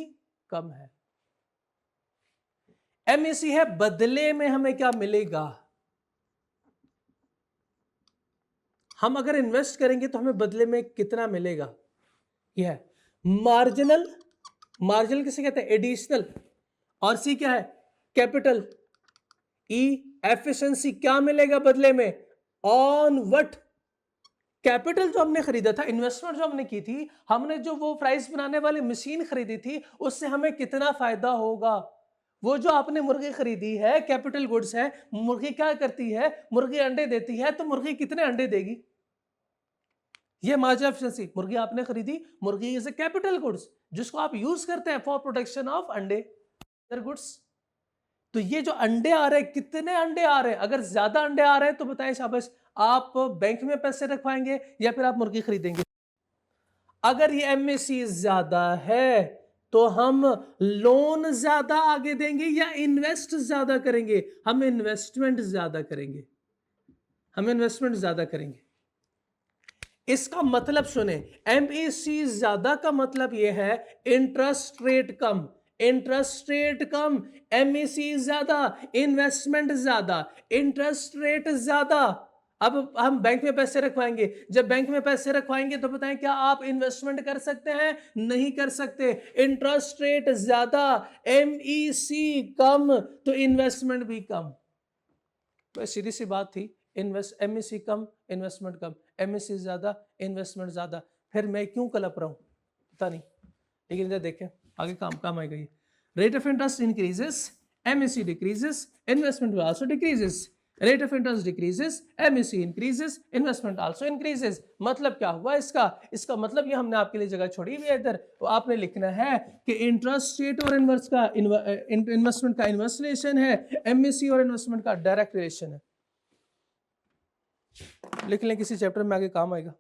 कम है। MEC है बदले में हमें क्या मिलेगा? हम अगर इन्वेस्ट करेंगे तो हमें बदले में कितना मिलेगा? यह है मार्जिनल, मार्जिनल किसे कहते हैं? एडिशनल। और C क्या है? कैपिटल। E एफिशिएंसी, क्या मिलेगा बदले में? On what? कैपिटल जो हमने खरीदा था, इन्वेस्टमेंट जो हमने की थी, हमने जो वो फ्राइज बनाने वाली मशीन खरीदी थी उससे हमें कितना फायदा होगा? वो जो आपने मुर्गी खरीदी है, कैपिटल गुड्स है। मुर्गी क्या करती है? मुर्गी अंडे देती है, तो मुर्गी कितने अंडे देगी? ये मार्जिनल एफिशिएंसी। मुर्गी आपने खरीदी, मुर्गी इज ए कैपिटल गुड्स जिसको आप यूज करते हैं फॉर प्रोटेक्शन ऑफ अंडे, गुड्स। तो ये जो अंडे आ रहे हैं, कितने अंडे आ रहे हैं? अगर ज्यादा अंडे आ रहे हैं तो बताएं शाबाश, आप बैंक में पैसे रखवाएंगे या फिर आप मुर्गी खरीदेंगे? अगर ये MEC ज्यादा है तो हम लोन ज्यादा आगे देंगे या इन्वेस्ट ज्यादा करेंगे? हम इन्वेस्टमेंट ज्यादा करेंगे, हम इन्वेस्टमेंट ज्यादा करेंगे। इसका मतलब सुने, MEC ज्यादा का मतलब यह है इंटरेस्ट रेट कम, इंटरेस्ट रेट कम, MEC ज्यादा, इन्वेस्टमेंट ज्यादा, इंटरेस्ट रेट ज्यादा। अब हम बैंक में पैसे रखवाएंगे, जब बैंक में पैसे रखवाएंगे तो बताएं क्या आप इन्वेस्टमेंट कर सकते हैं? नहीं कर सकते। इंटरेस्ट रेट ज्यादा, MEC कम, तो इन्वेस्टमेंट भी कम। तो सीधी सी बात थी, MEC कम, इन्वेस्टमेंट कम, MEC ज्यादा, इन्वेस्टमेंट ज्यादा। फिर मैं क्यों कलप रहा हूं पता नहीं, लेकिन इधर देखें आगे काम आएगा। ये rate of interest increases, MEC decreases, investment also decreases. Rate of interest decreases, MEC increases, investment also increases. मतलब क्या हुआ इसका? इसका मतलब ये हमने आपके लिए जगह छोड़ी हुई है इधर, तो आपने लिखना है कि इंटरेस्ट रेट और इन्वर्स का इन्वेस्टमेंट का इन्वर्स रिलेशन है, MEC और इन्वेस्टमेंट का डायरेक्ट रिलेशन है। लिख लें, किसी चैप्टर में आगे काम आएगा।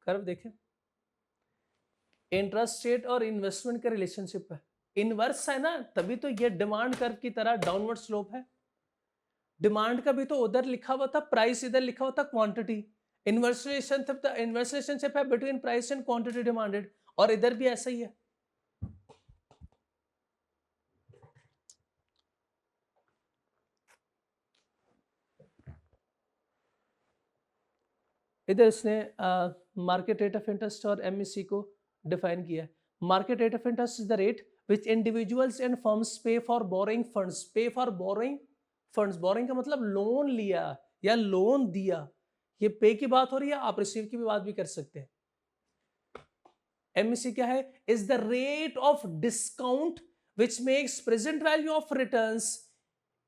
कर्व देखें, इंटरेस्ट रेट और इन्वेस्टमेंट का रिलेशनशिप है, इनवर्स है ना, तभी तो ये डिमांड कर्व की तरह डाउनवर्ड स्लोप है। डिमांड का भी तो उधर लिखा हुआ था प्राइस, इधर लिखा हुआ था क्वांटिटी। इनवर्स रिलेशनशिप है between price and quantity demanded, और इधर भी ऐसा ही है। इधर इसने मार्केट रेट ऑफ इंटरेस्ट और एमईसी को डिफाइन किया है। Market rate of interest is the rate which individuals and firms पे फॉर बोरिंग फंड्स। पे फॉर बोरिंग फंड्स, बोरिंग का मतलब लोन लिया या लोन दिया। ये पे की बात हो रही है, आप रिसीव की भी बात भी कर सकते हैं। एमईसी क्या है? Is the rate of discount which makes present value of returns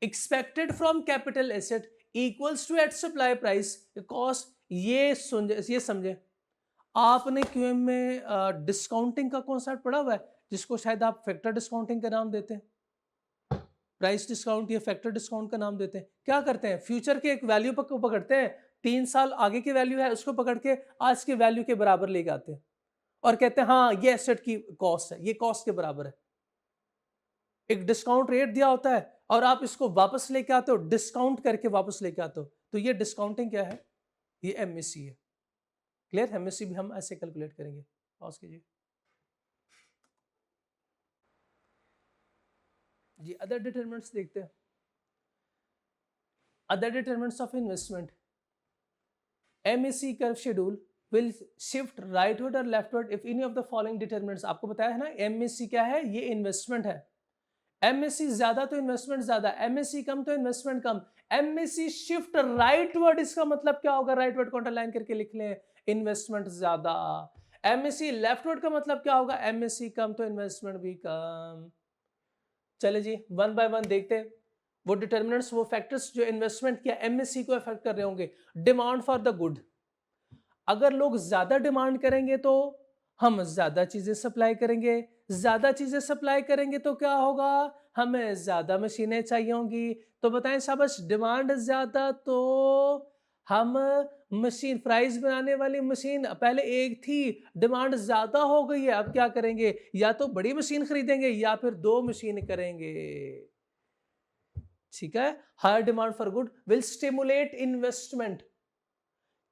expected from capital asset equals to at supply price because ये समझे, आपने क्यूएम में डिस्काउंटिंग का कॉन्सेप्ट पढ़ा हुआ है, जिसको शायद आप फैक्टर डिस्काउंटिंग का नाम देते हैं, प्राइस डिस्काउंट या फैक्टर डिस्काउंट का नाम देते हैं। क्या करते हैं? फ्यूचर के एक वैल्यू को पकड़ते हैं, 3 साल आगे की वैल्यू है उसको पकड़ के आज की वैल्यू के बराबर लेके आते हैं और कहते हैं हाँ ये एसेट की कॉस्ट है, ये कॉस्ट के बराबर है। एक डिस्काउंट रेट दिया होता है और आप इसको वापस लेके आते हो, डिस्काउंट करके वापस लेके आते हो, तो ये डिस्काउंटिंग क्या है? ये एमएससी है। क्लियर? एमएससी भी हम ऐसे कैलकुलेट करेंगे। पॉज कीजिए जी। अदर डिटरमिनेंट्स देखते हैं। Other determinants of investment, MSc curve schedule will shift rightward or leftward if any of the following determinants। आपको बताया है ना एमएससी क्या है? ये इन्वेस्टमेंट है। एमएससी ज्यादा तो इन्वेस्टमेंट ज्यादा, एमएससी कम तो इन्वेस्टमेंट कम। एमएससी शिफ्ट राइटवर्ड, इसका मतलब क्या होगा? राइटवर्ड को अंडरलाइन करके लिख लें, इन्वेस्टमेंट ज्यादा। एमएससी लेफ्टवर्ड का मतलब क्या होगा? एमएससी कम तो इन्वेस्टमेंट भी कम। चले जी, वन बाय वन देखते हैं वो डिटर्मिनेंट्स, वो फैक्टर्स जो इन्वेस्टमेंट या एमएससी को अफेक्ट कर रहे होंगे। डिमांड फॉर द गुड, अगर लोग ज्यादा डिमांड करेंगे तो हम ज्यादा चीजें सप्लाई करेंगे, ज्यादा चीजें सप्लाई करेंगे तो क्या होगा? हमें ज्यादा मशीनें चाहिए होंगी। तो बताएं शाबाश, डिमांड ज्यादा तो हम मशीन, फ्राइज बनाने वाली मशीन पहले एक थी, डिमांड ज्यादा हो गई है, अब क्या करेंगे? या तो बड़ी मशीन खरीदेंगे या फिर 2 मशीन करेंगे। ठीक है? Higher demand for good will stimulate investment,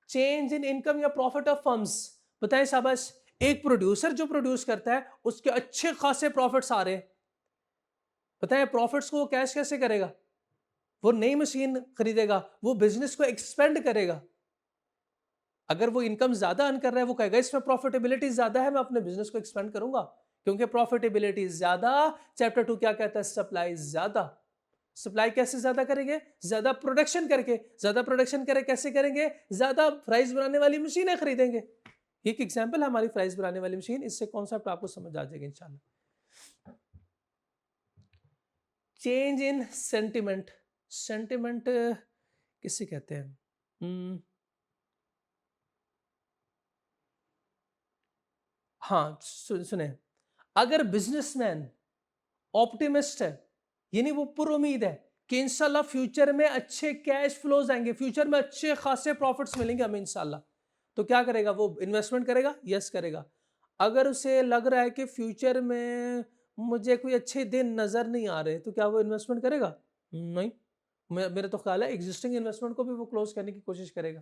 change in income या प्रॉफिट ऑफ फर्म्स। बताएं शाबाश, एक प्रोड्यूसर जो प्रोड्यूस करता है उसके अच्छे खासे प्रॉफिट्स आ रहे हैं, बताएं प्रॉफिट्स को वो कैश कैसे करेगा? वो नई मशीन खरीदेगा, वो बिजनेस को एक्सपेंड करेगा। अगर वो इनकम ज्यादा अर्न कर रहा है, वो कहेगा इसमें प्रॉफिटेबिलिटी ज्यादा है, मैं अपने बिजनेस को एक्सपेंड करूंगा। क्योंकि प्रॉफिटेबिलिटी ज्यादा, चैप्टर 2 क्या कहता है? सप्लाई ज्यादा। सप्लाई कैसे ज्यादा करेंगे? ज्यादा प्रोडक्शन करके। ज्यादा प्रोडक्शन करे कैसे करेंगे? ज्यादा फ्राइज बनाने वाली मशीनें खरीदेंगे। एक एग्जांपल है हमारी फ्राइज बनाने वाली मशीन, इससे कॉन्सेप्ट आपको समझ आ जाएगा इंशाल्लाह। चेंज इन सेंटिमेंट, सेंटिमेंट किसे कहते हैं? हाँ सुने, अगर बिजनेसमैन ऑप्टिमिस्ट है, यानी वो पूरी उम्मीद है कि इंशाल्लाह फ्यूचर में अच्छे कैश फ्लोज आएंगे, फ्यूचर में अच्छे खासे प्रॉफिट्स मिलेंगे हमें इंशाल्लाह, तो क्या करेगा? वो इन्वेस्टमेंट करेगा। यस करेगा। अगर उसे लग रहा है कि फ्यूचर में मुझे कोई अच्छे दिन नजर नहीं आ रहे, तो क्या वो इन्वेस्टमेंट करेगा? नहीं। मेरे तो ख्याल है एग्जिस्टिंग इन्वेस्टमेंट को भी वो क्लोज करने की कोशिश करेगा।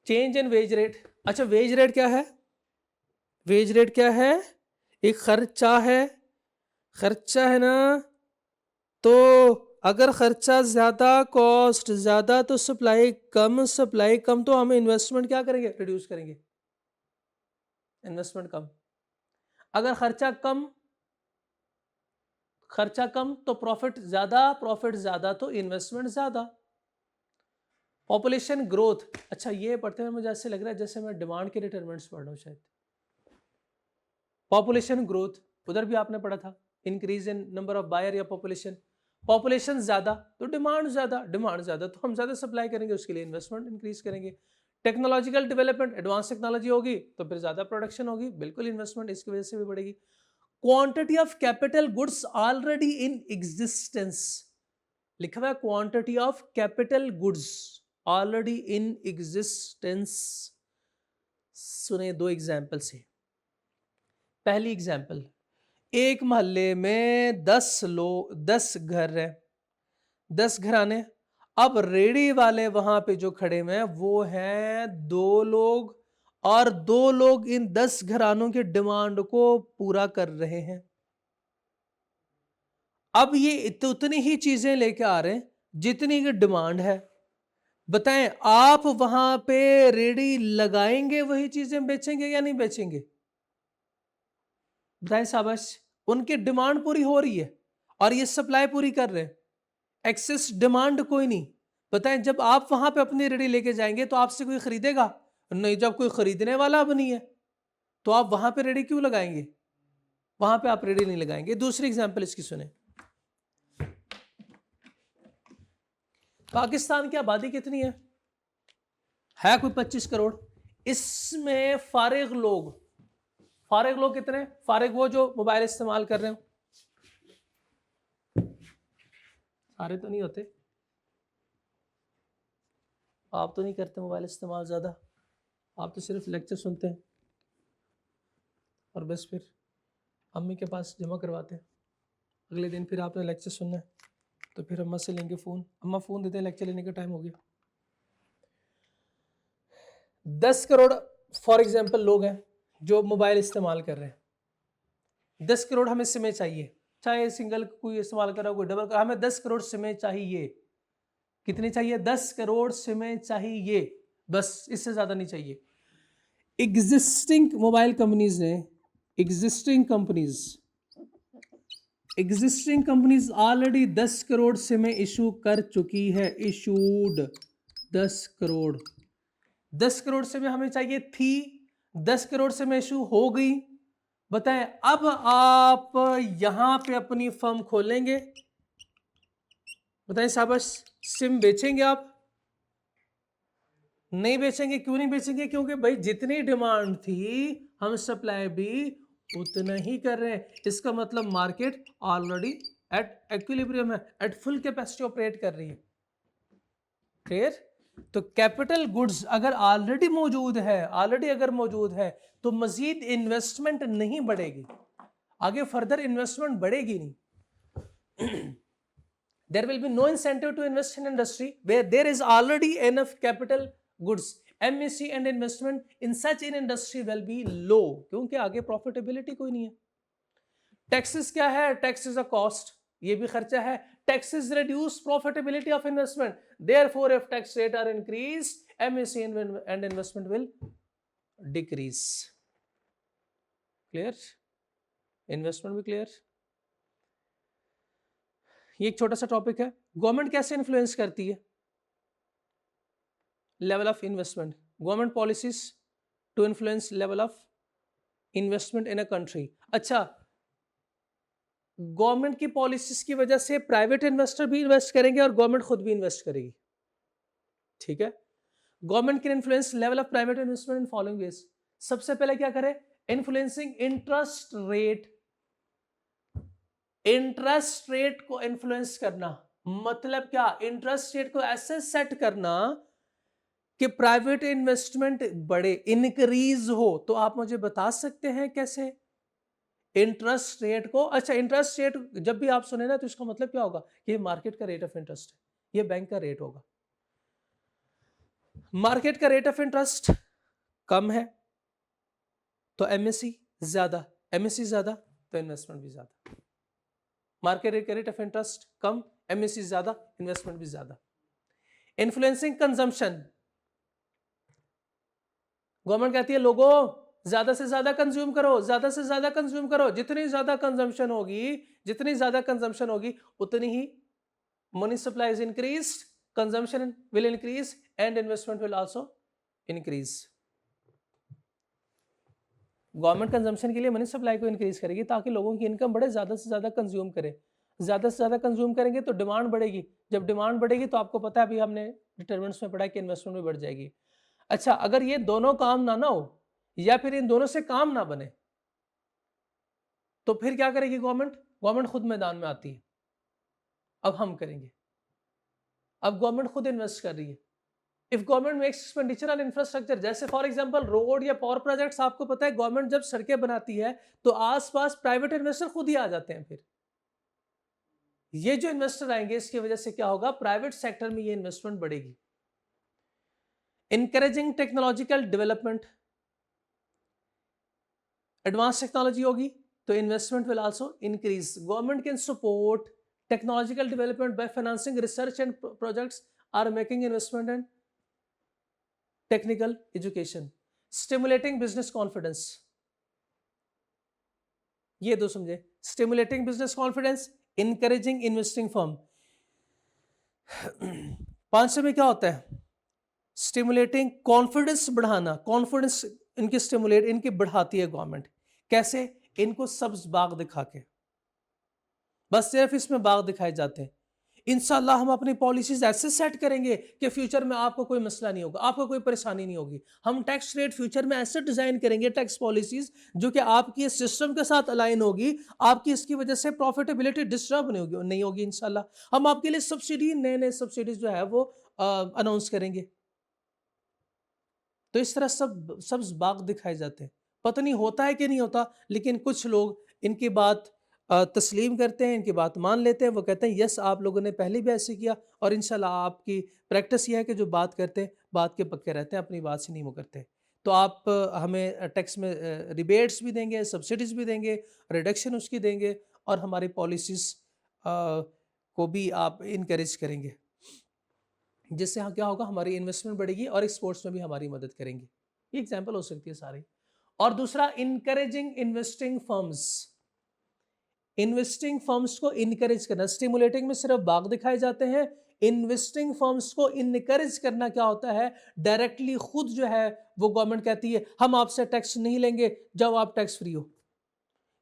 चेंज इन वेज रेट, अच्छा वेज रेट क्या है? वेज रेट क्या है? एक खर्चा है, खर्चा है ना, तो अगर खर्चा ज्यादा, कॉस्ट ज्यादा, तो सप्लाई कम, सप्लाई कम, तो हम इन्वेस्टमेंट क्या करेंगे? रिड्यूस करेंगे, इन्वेस्टमेंट कम। अगर खर्चा कम, खर्चा कम तो प्रॉफिट ज्यादा, प्रॉफिट ज्यादा तो इन्वेस्टमेंट ज्यादा। पॉपुलेशन ग्रोथ, अच्छा ये पढ़ते हुए मुझे ऐसे लग रहा है जैसे मैं डिमांड के डिटरमिनेंट्स पढ़ रहा हूं शायद। पॉपुलेशन ग्रोथ उधर भी आपने पढ़ा था, increase in number of buyer या पॉपुलेशन। पॉपुलेशन ज्यादा तो डिमांड ज्यादा, डिमांड ज्यादा तो हम ज्यादा सप्लाई करेंगे, उसके लिए इन्वेस्टमेंट इंक्रीज करेंगे। टेक्नोलॉजिकल डेवलपमेंट, एडवांस टेक्नोलॉजी होगी तो फिर ज्यादा प्रोडक्शन होगी, बिल्कुल इन्वेस्टमेंट इसकी वजह से भी बढ़ेगी। Quantity of capital goods already in existence, लिखा हुआ है quantity of capital goods already in existence. सुने 2 एग्जांपल से। पहली एग्जांपल, एक मोहल्ले में 10 घर है, 10 घराने। अब रेडी वाले वहां पे जो खड़े हुए हैं वो हैं 2 लोग, और 2 लोग इन 10 घरानों की डिमांड को पूरा कर रहे हैं। अब ये उतनी ही चीजें लेके आ रहे हैं जितनी की डिमांड है, बताएं, आप वहां पे रेडी लगाएंगे, वही चीजें बेचेंगे या नहीं बेचेंगे? बताएं शाबाश। उनकी डिमांड पूरी हो रही है और ये सप्लाई पूरी कर रहे हैं, एक्सेस डिमांड कोई नहीं। बताएं, जब आप वहां पे अपनी रेडी लेके जाएंगे तो आपसे कोई खरीदेगा नहीं? जब कोई खरीदने वाला अब नहीं है तो आप वहां पे रेडी क्यों लगाएंगे? वहां पे आप रेडी नहीं लगाएंगे। दूसरी एग्जांपल इसकी सुने। पाकिस्तान की आबादी कितनी है कोई 25 करोड़। इसमें फारिग लोग कितने? फारिग वो जो मोबाइल इस्तेमाल कर रहे हो, सारे तो नहीं होते। आप तो नहीं करते मोबाइल इस्तेमाल ज़्यादा, आप तो सिर्फ लेक्चर सुनते हैं और बस फिर अम्मी के पास जमा करवाते हैं। अगले दिन फिर आपने लेक्चर सुनना है तो फिर अम्मा से लेंगे फ़ोन, अम्मा फ़ोन देते हैं, लेक्चर लेने का टाइम हो गया। 10 करोड़ फॉर एग्जांपल लोग हैं जो मोबाइल इस्तेमाल कर रहे हैं। 10 करोड़ हमें सिमें चाहिए, चाहे सिंगल कोई इस्तेमाल कर रहा हो, कोई डबल, हमें 10 करोड़ सिमें चाहिए। कितनी चाहिए? 10 करोड़ सिमें चाहिए, बस, इससे ज़्यादा नहीं चाहिए। एग्जिस्टिंग मोबाइल कंपनीज ने एग्जिस्टिंग कंपनीज ऑलरेडी 10 करोड़ सिमें इशू कर चुकी है। इशूड 10 करोड़, 10 करोड़ सिमें हमें चाहिए थी, 10 करोड़ सिमें इशू हो गई। बताएं, अब आप यहां पे अपनी फर्म खोलेंगे? बताएं शाबाश, सिम बेचेंगे आप? नहीं बेचेंगे। क्यों नहीं बेचेंगे? क्योंकि भाई जितनी डिमांड थी हम सप्लाई भी उतना ही कर रहे हैं। इसका मतलब मार्केट ऑलरेडी एट इक्विलिब्रियम है, एट फुल कैपेसिटी ऑपरेट कर रही है। क्लियर? तो कैपिटल गुड्स अगर ऑलरेडी मौजूद है तो मजीद इन्वेस्टमेंट नहीं बढ़ेगी, आगे फर्दर इन्वेस्टमेंट बढ़ेगी नहीं। There will be no incentive to invest in industry where there is already enough capital goods. MEC and investment in such an industry will be low, क्योंकि आगे प्रॉफिटेबिलिटी कोई नहीं है। टैक्सेस क्या है? टैक्स इज अ कॉस्ट, ये भी खर्चा है। Taxes reduce profitability of investment, therefore if tax rate are increase, MEC and investment will decrease. Clear? Investment भी क्लियर। ये एक छोटा सा टॉपिक है। गवर्नमेंट कैसे इन्फ्लुएंस करती है level of investment? Government policies to influence level of investment in a country. अच्छा, गवर्नमेंट की पॉलिसीज की वजह से प्राइवेट इन्वेस्टर भी इन्वेस्ट करेंगे और गवर्नमेंट खुद भी इन्वेस्ट करेगी। ठीक है? Government can influence level of private investment in following veg. सबसे पहले क्या करे? Influencing interest rate. Interest rate को इन्फ्लुएंस करना मतलब क्या? इंटरेस्ट रेट को ऐसे सेट करना कि प्राइवेट इन्वेस्टमेंट बढ़े, इंक्रीज हो। तो आप मुझे बता सकते हैं कैसे? इंटरेस्ट रेट को, अच्छा इंटरेस्ट रेट जब भी आप सुने ना तो इसका मतलब क्या होगा? ये मार्केट का रेट ऑफ इंटरेस्ट है, ये बैंक का रेट होगा। मार्केट का रेट ऑफ इंटरेस्ट कम है तो एमएससी ज्यादा, एमएससी ज्यादा तो इन्वेस्टमेंट भी ज्यादा। Market rate of interest come, MSc ज्यादा, इन्वेस्टमेंट भी ज्यादा। इन्फ्लुएंसिंग कंजम्पशन, गवर्नमेंट कहती है लोगों ज्यादा से ज्यादा कंज्यूम करो, ज्यादा से ज्यादा कंज्यूम करो। जितनी ज्यादा कंजम्पशन होगी उतनी ही money supply is increase, consumption will increase and investment will also increase. Government consumption के लिए मनी सप्लाई को इंक्रीज करेगी ताकि लोगों की इनकम बढ़े, ज्यादा से ज्यादा कंज्यूम करे। ज्यादा से ज्यादा कंज्यूम करेंगे तो डिमांड बढ़ेगी, जब डिमांड बढ़ेगी तो आपको पता है, अभी हमने डिटरमिनेंट्स में पढ़ा कि इन्वेस्टमेंट भी बढ़ जाएगी। अच्छा, अगर ये दोनों काम ना हो या फिर इन दोनों से काम ना बने तो फिर क्या करेगी गवर्नमेंट? गवर्नमेंट खुद मैदान में आती है। अब हम करेंगे, अब गवर्नमेंट खुद इन्वेस्ट कर रही है। If government makes expenditure on infrastructure, जैसे फॉर एग्जांपल रोड या पावर प्रोजेक्ट्स, आपको पता है गवर्नमेंट जब सड़कें बनाती है तो आसपास प्राइवेट इन्वेस्टर खुद ही आ जाते हैं। फिर ये जो इन्वेस्टर आएंगे इसकी वजह से क्या होगा? प्राइवेट सेक्टर में ये इन्वेस्टमेंट बढ़ेगी। Encouraging technological development, advance technology होगी तो investment will also increase. Government can support technological development by financing research and projects or making investment and technical education, stimulating business confidence, ये दो समझे, stimulating business confidence, encouraging investing firm. 5 में क्या होता है? Stimulating, confidence बढ़ाना, confidence इनकी stimulate, इनकी बढ़ाती है गवर्नमेंट। कैसे? इनको सब्ज बाग दिखा के, बस सिर्फ इसमें बाग दिखाए जाते हैं। इंशाल्लाह हम अपनी पॉलिसीज ऐसे सेट करेंगे कि फ्यूचर में आपको कोई मसला नहीं होगा, आपको कोई परेशानी नहीं होगी। हम टैक्स रेट फ्यूचर में ऐसे डिजाइन करेंगे, टैक्स पॉलिसीज जो कि आपकी सिस्टम के साथ अलाइन होगी, आपकी इसकी वजह से प्रॉफिटेबिलिटी डिस्टर्ब नहीं होगी इंशाल्लाह। हम आपके लिए सब्सिडी, नए नए सब्सिडीज जो है वो अनाउंस करेंगे। तो इस तरह सब बाग दिखाए जाते हैं। पता नहीं होता है कि नहीं होता, लेकिन कुछ लोग इनकी बात तस्लीम करते हैं, इनकी बात मान लेते हैं। वो कहते हैं यस, आप लोगों ने पहले भी ऐसे किया और इंशाल्लाह आपकी प्रैक्टिस यह है कि जो बात करते हैं बात के पक्के रहते हैं, अपनी बात से नहीं मुकरते। तो आप हमें टैक्स में रिबेट्स भी देंगे, सब्सिडीज भी देंगे, रिडक्शन उसकी देंगे, और हमारी पॉलिसीज को भी आप इनकरेज करेंगे, जिससे क्या होगा, हमारी इन्वेस्टमेंट बढ़ेगी और एक्सपोर्ट्स में भी हमारी मदद करेंगे। ये एग्जांपल हो सकती है सारी। और दूसरा, encouraging investing firms, investing firms को इनकरेज करना। स्टिमुलेटिंग में सिर्फ बाग दिखाए जाते हैं, इन्वेस्टिंग फर्म्स को इनकरेज करना क्या होता है, डायरेक्टली खुद जो है वो गवर्नमेंट कहती है हम आपसे टैक्स नहीं लेंगे जब आप टैक्स फ्री हो,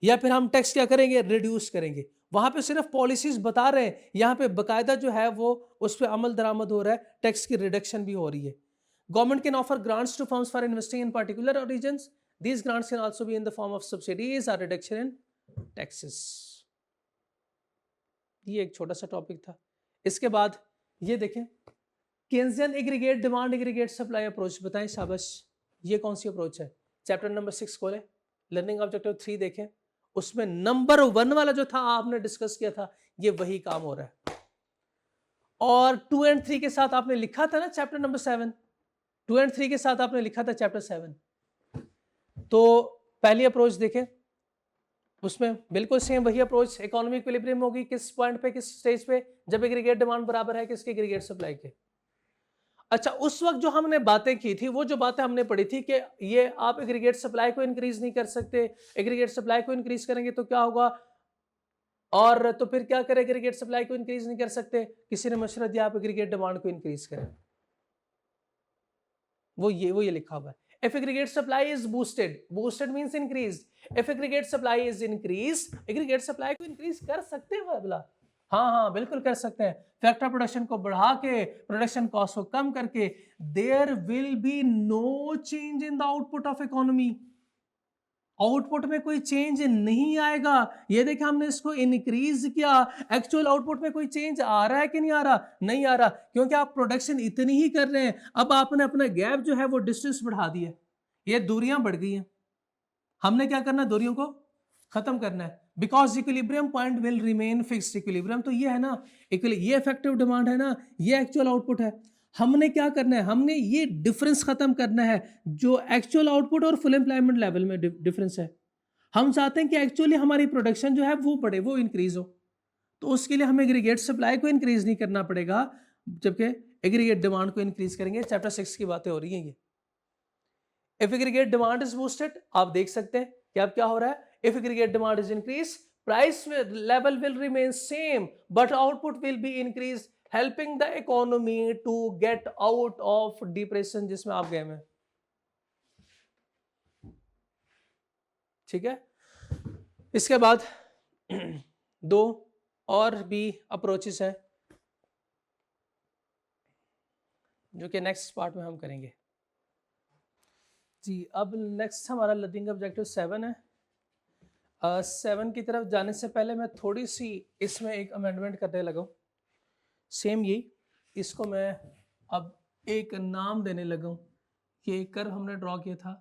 या फिर हम टैक्स क्या करेंगे, रिड्यूस करेंगे। वहां पे सिर्फ पॉलिसीज बता रहे हैं, यहां पे बकायदा जो है वो उस पर अमल दरामद हो रहा है, टैक्स की रिडक्शन भी हो रही है। Government can offer grants to firms for investing in particular regions, these grants can also be in the form of subsidies और रिडक्शन इन टैक्सेस। ये एक छोटा सा टॉपिक था। इसके बाद ये देखें, Keynesian aggregate demand aggregate supply approach, बताएं शाबाश, ये कौन सी अप्रोच है? चैप्टर नंबर 6 खोले, लर्निंग ऑब्जेक्टिव 3 देखें, उसमें नंबर 1 वाला जो था आपने डिस्कस किया था, ये वही काम हो रहा है। और 2 और 3 के साथ आपने लिखा था ना चैप्टर नंबर 7, 2 और 3 के साथ आपने लिखा था चैप्टर 7। तो पहली अप्रोच देखें, उसमें बिल्कुल सेम वही अप्रोच, इकोनॉमी इक्विलिब्रियम होगी किस पॉइंट पे, किस स्टेज पे, जब एग्रीगेट डिमांड बराबर है किसके, एग्रीगेट सप्लाई के। अच्छा, उस वक्त जो हमने बातें की थी, वो जो बातें हमने पढ़ी थी कि ये आप एग्रीगेट सप्लाई को इंक्रीज नहीं कर सकते, एग्रीगेट सप्लाई को इंक्रीज करेंगे तो क्या होगा, और तो फिर क्या करें, एग्रीगेट सप्लाई को इंक्रीज नहीं कर सकते, किसी ने मशवरा दिया आप एग्रीगेट डिमांड को इंक्रीज करें। वो ये लिखा हुआ है, if aggregate supply is boosted means increased, if aggregate supply is increased, aggregate supply को increase कर सकते हैं बोला, हाँ बिल्कुल कर सकते हैं। फैक्टर प्रोडक्शन को बढ़ा के, प्रोडक्शन कॉस्ट को कम करके, there will be no change in the output of economy, output में कोई चेंज नहीं आएगा। ये देखिए हमने इसको इंक्रीज किया, एक्चुअल आउटपुट में कोई चेंज आ रहा है कि नहीं आ रहा, नहीं आ रहा, क्योंकि आप प्रोडक्शन इतनी ही कर रहे हैं। अब आपने अपना गैप जो है वो डिस्टेंस बढ़ा दिया, ये दूरियां बढ़ गई हैं, हमने क्या करना, दूरियों को खत्म करना है, because equilibrium point will remain fixed. Equilibrium तो ये है ना, ये इफेक्टिव डिमांड है ना, ये एक्चुअल आउटपुट है। हमने क्या करना है, हमने ये डिफरेंस खत्म करना है जो एक्चुअल आउटपुट और फुल एम्प्लॉयमेंट लेवल में डिफरेंस है। हम चाहते हैं कि एक्चुअली हमारी प्रोडक्शन जो है वो बढ़े, वो इंक्रीज हो, तो उसके लिए हमें एग्रीगेट सप्लाई को इंक्रीज नहीं करना पड़ेगा, जबकि एग्रीगेट डिमांड को इंक्रीज करेंगे। चैप्टर 6 की बातें हो रही हैं ये। If aggregate demand is boosted, आप देख सकते हैं कि अब क्या हो रहा है, if aggregate demand is increase, price level will remain same but output will be increase, helping the economy to get out of depression जिसमें आप गए हैं। ठीक है, इसके बाद 2 और भी अप्रोचेस हैं जो कि नेक्स्ट पार्ट में हम करेंगे जी। अब नेक्स्ट हमारा लर्निंग ऑब्जेक्टिव 7 है। 7 की तरफ जाने से पहले मैं थोड़ी सी इसमें एक अमेंडमेंट करने लगा हूँ, सेम यही, इसको मैं अब एक नाम देने लगा हूँ कि एक कर्व हमने ड्रॉ किया था,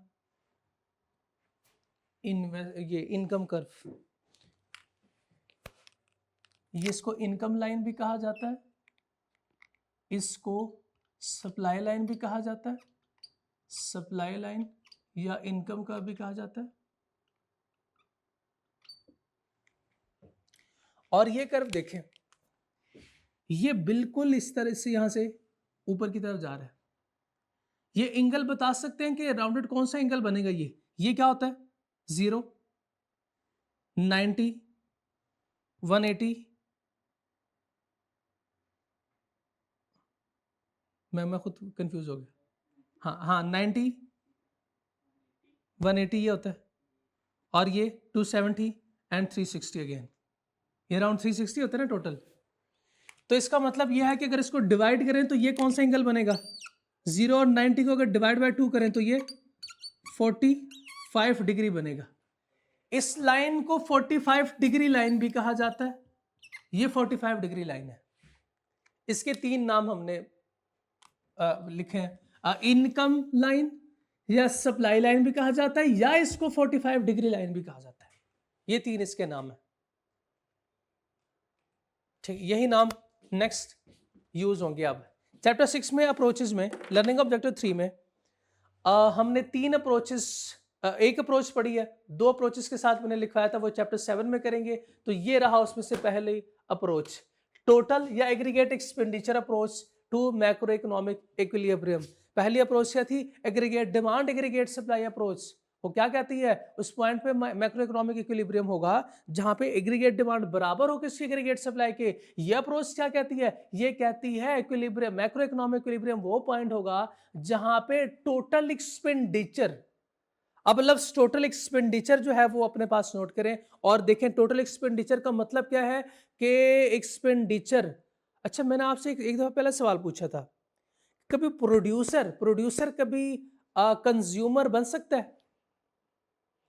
ये इनकम कर्व, ये इसको इनकम लाइन भी कहा जाता है, इसको सप्लाई लाइन भी कहा जाता है, सप्लाई लाइन या इनकम कर्व भी कहा जाता है। और ये कर्व देखें, ये बिल्कुल इस तरह से यहां से ऊपर की तरफ जा रहा है। ये एंगल बता सकते हैं कि राउंडेड कौन सा एंगल बनेगा? ये क्या होता है? 0, 90, 180। मैं खुद कंफ्यूज हो गया। हाँ हाँ, 90, 180 ये होता है, और ये 270 एंड 360 अगेन। ये अराउंड 360 होता है ना टोटल। तो इसका मतलब ये है कि अगर इसको डिवाइड करें तो ये कौन सा एंगल बनेगा? 0 और 90 को अगर डिवाइड बाय 2 करें तो ये 45 डिग्री बनेगा। इस लाइन को 45 डिग्री लाइन भी कहा जाता है। ये 45 डिग्री लाइन है। इसके 3 नाम हमने लिखे हैं, इनकम लाइन या सप्लाई लाइन भी कहा जाता है, या इसको 45 डिग्री लाइन भी कहा जाता है। ये 3 इसके नाम है। ठीक, यही नाम नेक्स्ट यूज होंगे। अब चैप्टर 6 में अप्रोचेस में, लर्निंग ऑब्जेक्टिव 3 में हमने 3 अप्रोचेस, एक अप्रोच पढ़ी है, 2 अप्रोचेस के साथ मैंने लिखवाया था, वो चैप्टर 7 में करेंगे। तो ये रहा उसमें से पहले अप्रोच, टोटल या aggregate expenditure approach to macro economic equilibrium. पहली अप्रोच क्या थी? Aggregate demand aggregate supply approach. वो क्या कहती है? उस पॉइंट पे मैक्रो इकोनॉमिक इक्विलिब्रियम होगा जहां पे एग्रीगेट डिमांड बराबर हो किसकी? एग्रीगेट सप्लाई के। ये अप्रोच क्या कहती है? ये कहती है इक्विलिब्रियम, मैक्रो इकोनॉमिक इक्विलिब्रियम वो पॉइंट होगा जहां पे टोटल एक्सपेंडिचर, अब लफ्ज टोटल एक्सपेंडिचर जो है वो अपने पास नोट करें और देखें टोटल एक्सपेंडिचर का मतलब क्या है कि एक्सपेंडिचर। अच्छा, मैंने आपसे एक दफा पहले सवाल पूछा था, कभी प्रोड्यूसर कभी कंज्यूमर बन सकता है?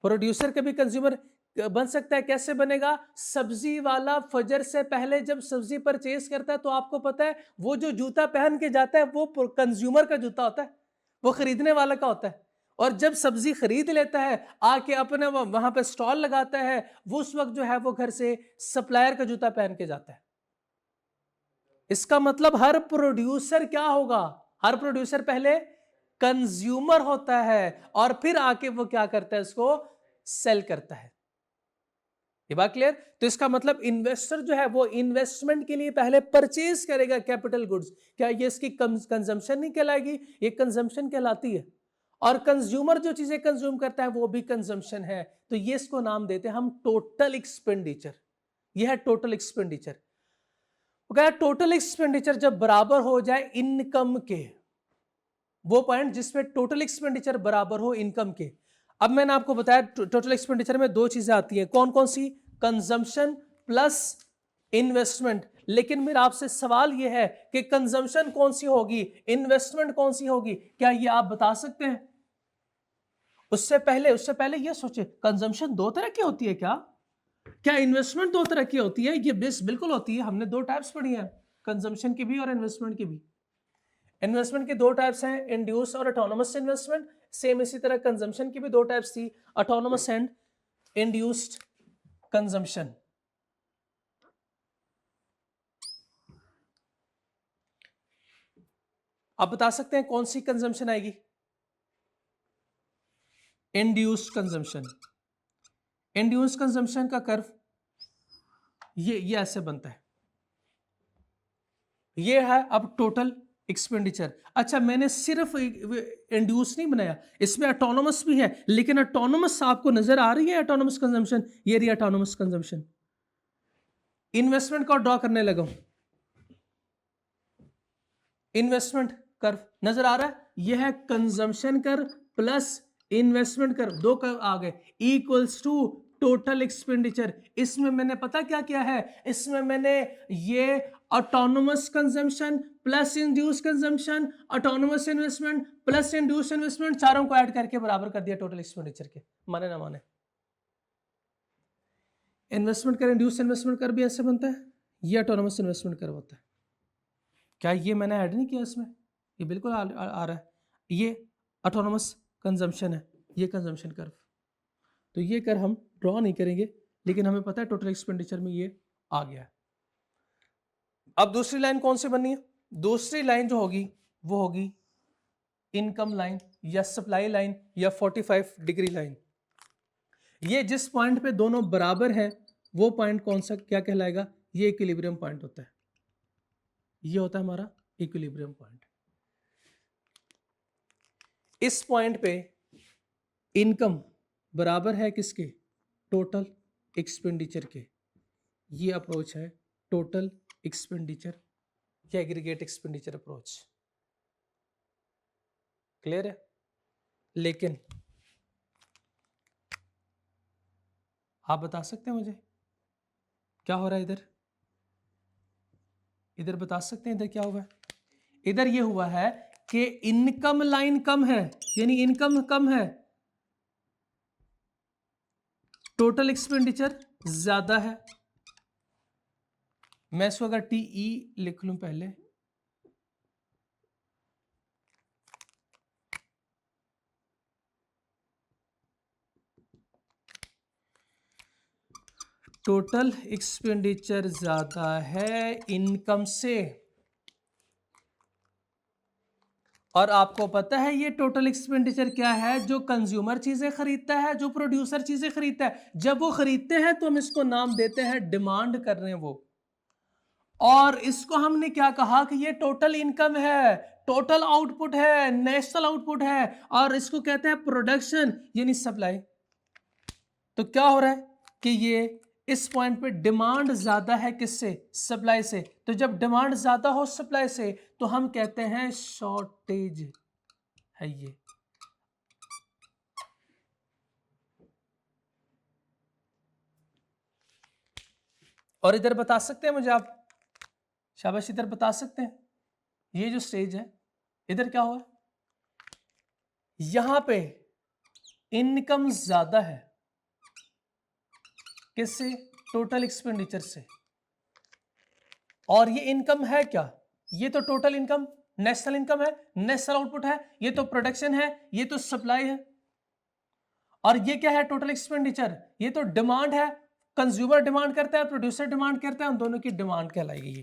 प्रोड्यूसर कभी कंज्यूमर बन सकता है? कैसे बनेगा? सब्जी वाला फजर से पहले जब सब्जी परचेज करता है तो आपको पता है वो जो जूता पहन के जाता है वो कंज्यूमर का जूता होता है, वो खरीदने वाला का होता है। और जब सब्जी खरीद लेता है आके अपने वहां पे स्टॉल लगाता है, वो उस वक्त जो है वो घर से सप्लायर का जूता पहन के जाता है। इसका मतलब हर प्रोड्यूसर क्या होगा? हर प्रोड्यूसर पहले कंज्यूमर होता है और फिर आके वो क्या करता है? इसको सेल करता है। ये बात क्लियर? तो इसका मतलब इन्वेस्टर जो है वो इन्वेस्टमेंट के लिए पहले परचेज करेगा कैपिटल गुड्स। क्या ये इसकी कंजम्पशन नहीं कहलाएगी? ये कंजम्पशन कहलाती है। और कंज्यूमर जो चीजें कंज्यूम करता है वो भी कंजम्पशन है। तो ये इसको नाम देते हैं हम टोटल एक्सपेंडिचर। ये है टोटल एक्सपेंडिचर। टोटल एक्सपेंडिचर जब बराबर हो जाए इनकम के, वो पॉइंट जिसमें टोटल एक्सपेंडिचर बराबर हो इनकम के। अब मैंने आपको बताया टोटल एक्सपेंडिचर में 2 चीजें आती हैं, कौन कौन सी? Consumption plus investment. लेकिन मेरा आपसे सवाल यह है कि कंजम्पशन कौन सी होगी, इन्वेस्टमेंट कौन सी होगी? क्या ये आप बता सकते हैं? उससे पहले यह सोचे, कंजम्पशन 2 तरह की होती है क्या इन्वेस्टमेंट 2 तरह की होती है? ये बिल्कुल होती है। हमने 2 टाइप्स पढ़ी हैं, कंजम्पशन की भी और इन्वेस्टमेंट की भी। इन्वेस्टमेंट के 2 टाइप्स हैं, इंड्यूस और ऑटोनोमस इन्वेस्टमेंट। सेम इसी तरह कंजम्पशन की भी 2 टाइप्स थी, ऑटोनोमस एंड इंड्यूस्ड कंजम्पशन। आप बता सकते हैं कौन सी कंजम्पशन आएगी? Induced consumption. इंड्यूस्ड कंजम्पशन का कर्व ये ऐसे बनता है। ये है अब टोटल एक्सपेंडिचर। अच्छा, मैंने सिर्फ इंड्यूस नहीं बनाया, इसमें ऑटोनोमस भी है, लेकिन ऑटोनोमस आपको नजर आ रही है? ऑटोनोमस कंजम्पशन, ये रही ऑटोनोमस कंजम्पशन। इन्वेस्टमेंट को ड्रॉ करने लगा हूं, इन्वेस्टमेंट कर्व नजर आ रहा है? यह है consumption curve plus investment curve, 2 curve आ गए, इक्वल्स टू टोटल एक्सपेंडिचर। इसमें मैंने पता क्या किया है? इसमें मैंने ये autonomous consumption plus induce consumption, autonomous investment plus induce investment, चारों को ऐड करके बराबर कर दिया टोटल एक्सपेंडिचर के, माने ना माने। इन्वेस्टमेंट कर इंड्यूस इन्वेस्टमेंट कर भी ऐसे बनता है, ये ऑटोनोमस इन्वेस्टमेंट कर होता है। क्या ये मैंने ऐड नहीं किया इसमें? ये बिल्कुल आ रहा है। ये ऑटोनोमस कंजम्पशन है, ये कंजम्पशन कर्व। तो ये कर हम ड्रॉ नहीं करेंगे, लेकिन हमें पता है टोटल एक्सपेंडिचर में ये आ गया है। अब दूसरी लाइन कौन सी बननी है? दूसरी लाइन जो होगी वो होगी इनकम लाइन या सप्लाई लाइन या 45 डिग्री लाइन। ये जिस पॉइंट पे दोनों बराबर हैं वो पॉइंट कौन सा, क्या कहलाएगा? ये इक्विलिब्रियम पॉइंट होता है। ये होता है हमारा इक्विलिब्रियम पॉइंट। इस पॉइंट पे इनकम बराबर है किसके? टोटल एक्सपेंडिचर के। ये अप्रोच है टोटल एक्सपेंडिचर या एग्रीगेट एक्सपेंडिचर अप्रोच। क्लियर है? लेकिन आप बता सकते हैं मुझे क्या हो रहा है इधर? इधर बता सकते हैं इधर क्या हुआ है? इधर ये हुआ है कि इनकम लाइन कम है, यानी इनकम कम है, टोटल एक्सपेंडिचर ज्यादा है। मैं इसको अगर टीई लिख लूं पहले, टोटल एक्सपेंडिचर ज्यादा है इनकम से। और आपको पता है ये टोटल एक्सपेंडिचर क्या है? जो कंज्यूमर चीजें खरीदता है, जो प्रोड्यूसर चीजें खरीदता है, जब वो खरीदते हैं तो हम इसको नाम देते हैं डिमांड कर रहे हैं वो। और इसको हमने क्या कहा कि ये टोटल इनकम है, टोटल आउटपुट है, नेशनल आउटपुट है, और इसको कहते हैं प्रोडक्शन यानी सप्लाई। तो क्या हो रहा है कि ये इस पॉइंट पे डिमांड ज्यादा है किससे? सप्लाई से। तो जब डिमांड ज्यादा हो सप्लाई से तो हम कहते हैं शॉर्टेज है ये। और इधर बता सकते हैं मुझे आप? शाबाश, इधर बता सकते हैं ये जो स्टेज है इधर क्या हुआ? यहां पे इनकम ज्यादा है किससे? टोटल एक्सपेंडिचर से। और ये इनकम है क्या? ये तो टोटल इनकम, नेशनल इनकम है, नेशनल आउटपुट है, ये तो प्रोडक्शन है, ये तो सप्लाई है। और ये क्या है? Total expenditure. ये तो डिमांड है, कंज्यूमर डिमांड करता है, प्रोड्यूसर डिमांड करता है, उन दोनों की डिमांड कहलाएगी ये।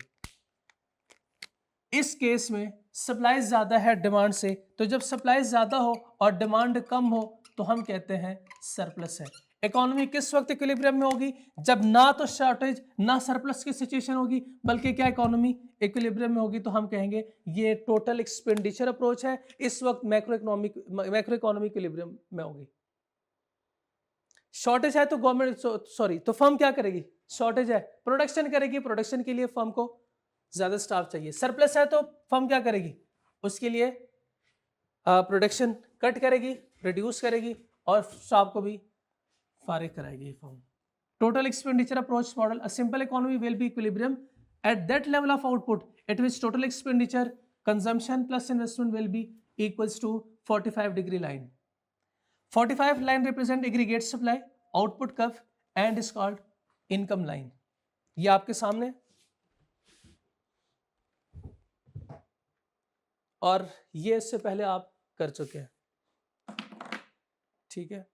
इस केस में सप्लाई ज्यादा है डिमांड से, तो जब सप्लाई ज्यादा हो और डिमांड कम हो तो हम कहते हैं सरप्लस है। इकोनॉमी किस वक्त इक्विलिब्रियम में होगी? जब ना तो शॉर्टेज ना सरप्लस की सिचुएशन होगी, बल्कि क्या इकोनॉमी इक्विलिब्रियम में होगी। तो हम कहेंगे ये टोटल एक्सपेंडिचर अप्रोच है, इस वक्त मैक्रो इकोनॉमी इक्विलिब्रियम में होगी। शॉर्टेज है तो गवर्नमेंट तो फर्म क्या करेगी? शॉर्टेज है प्रोडक्शन करेगी, प्रोडक्शन के लिए फर्म को ज्यादा स्टाफ चाहिए। सरप्लस है तो फर्म क्या करेगी? उसके लिए प्रोडक्शन कट करेगी, रिड्यूस करेगी, और स्टाफ को भी फारिग कराएगी firm. Total expenditure approach model, a simple economy will be equilibrium at that level of output at which total expenditure consumption plus investment will be equals to 45 degree line. 45 line represent aggregate supply, output curve and is called income line। ये आपके सामने, और ये इससे पहले आप कर चुके हैं, ठीक है।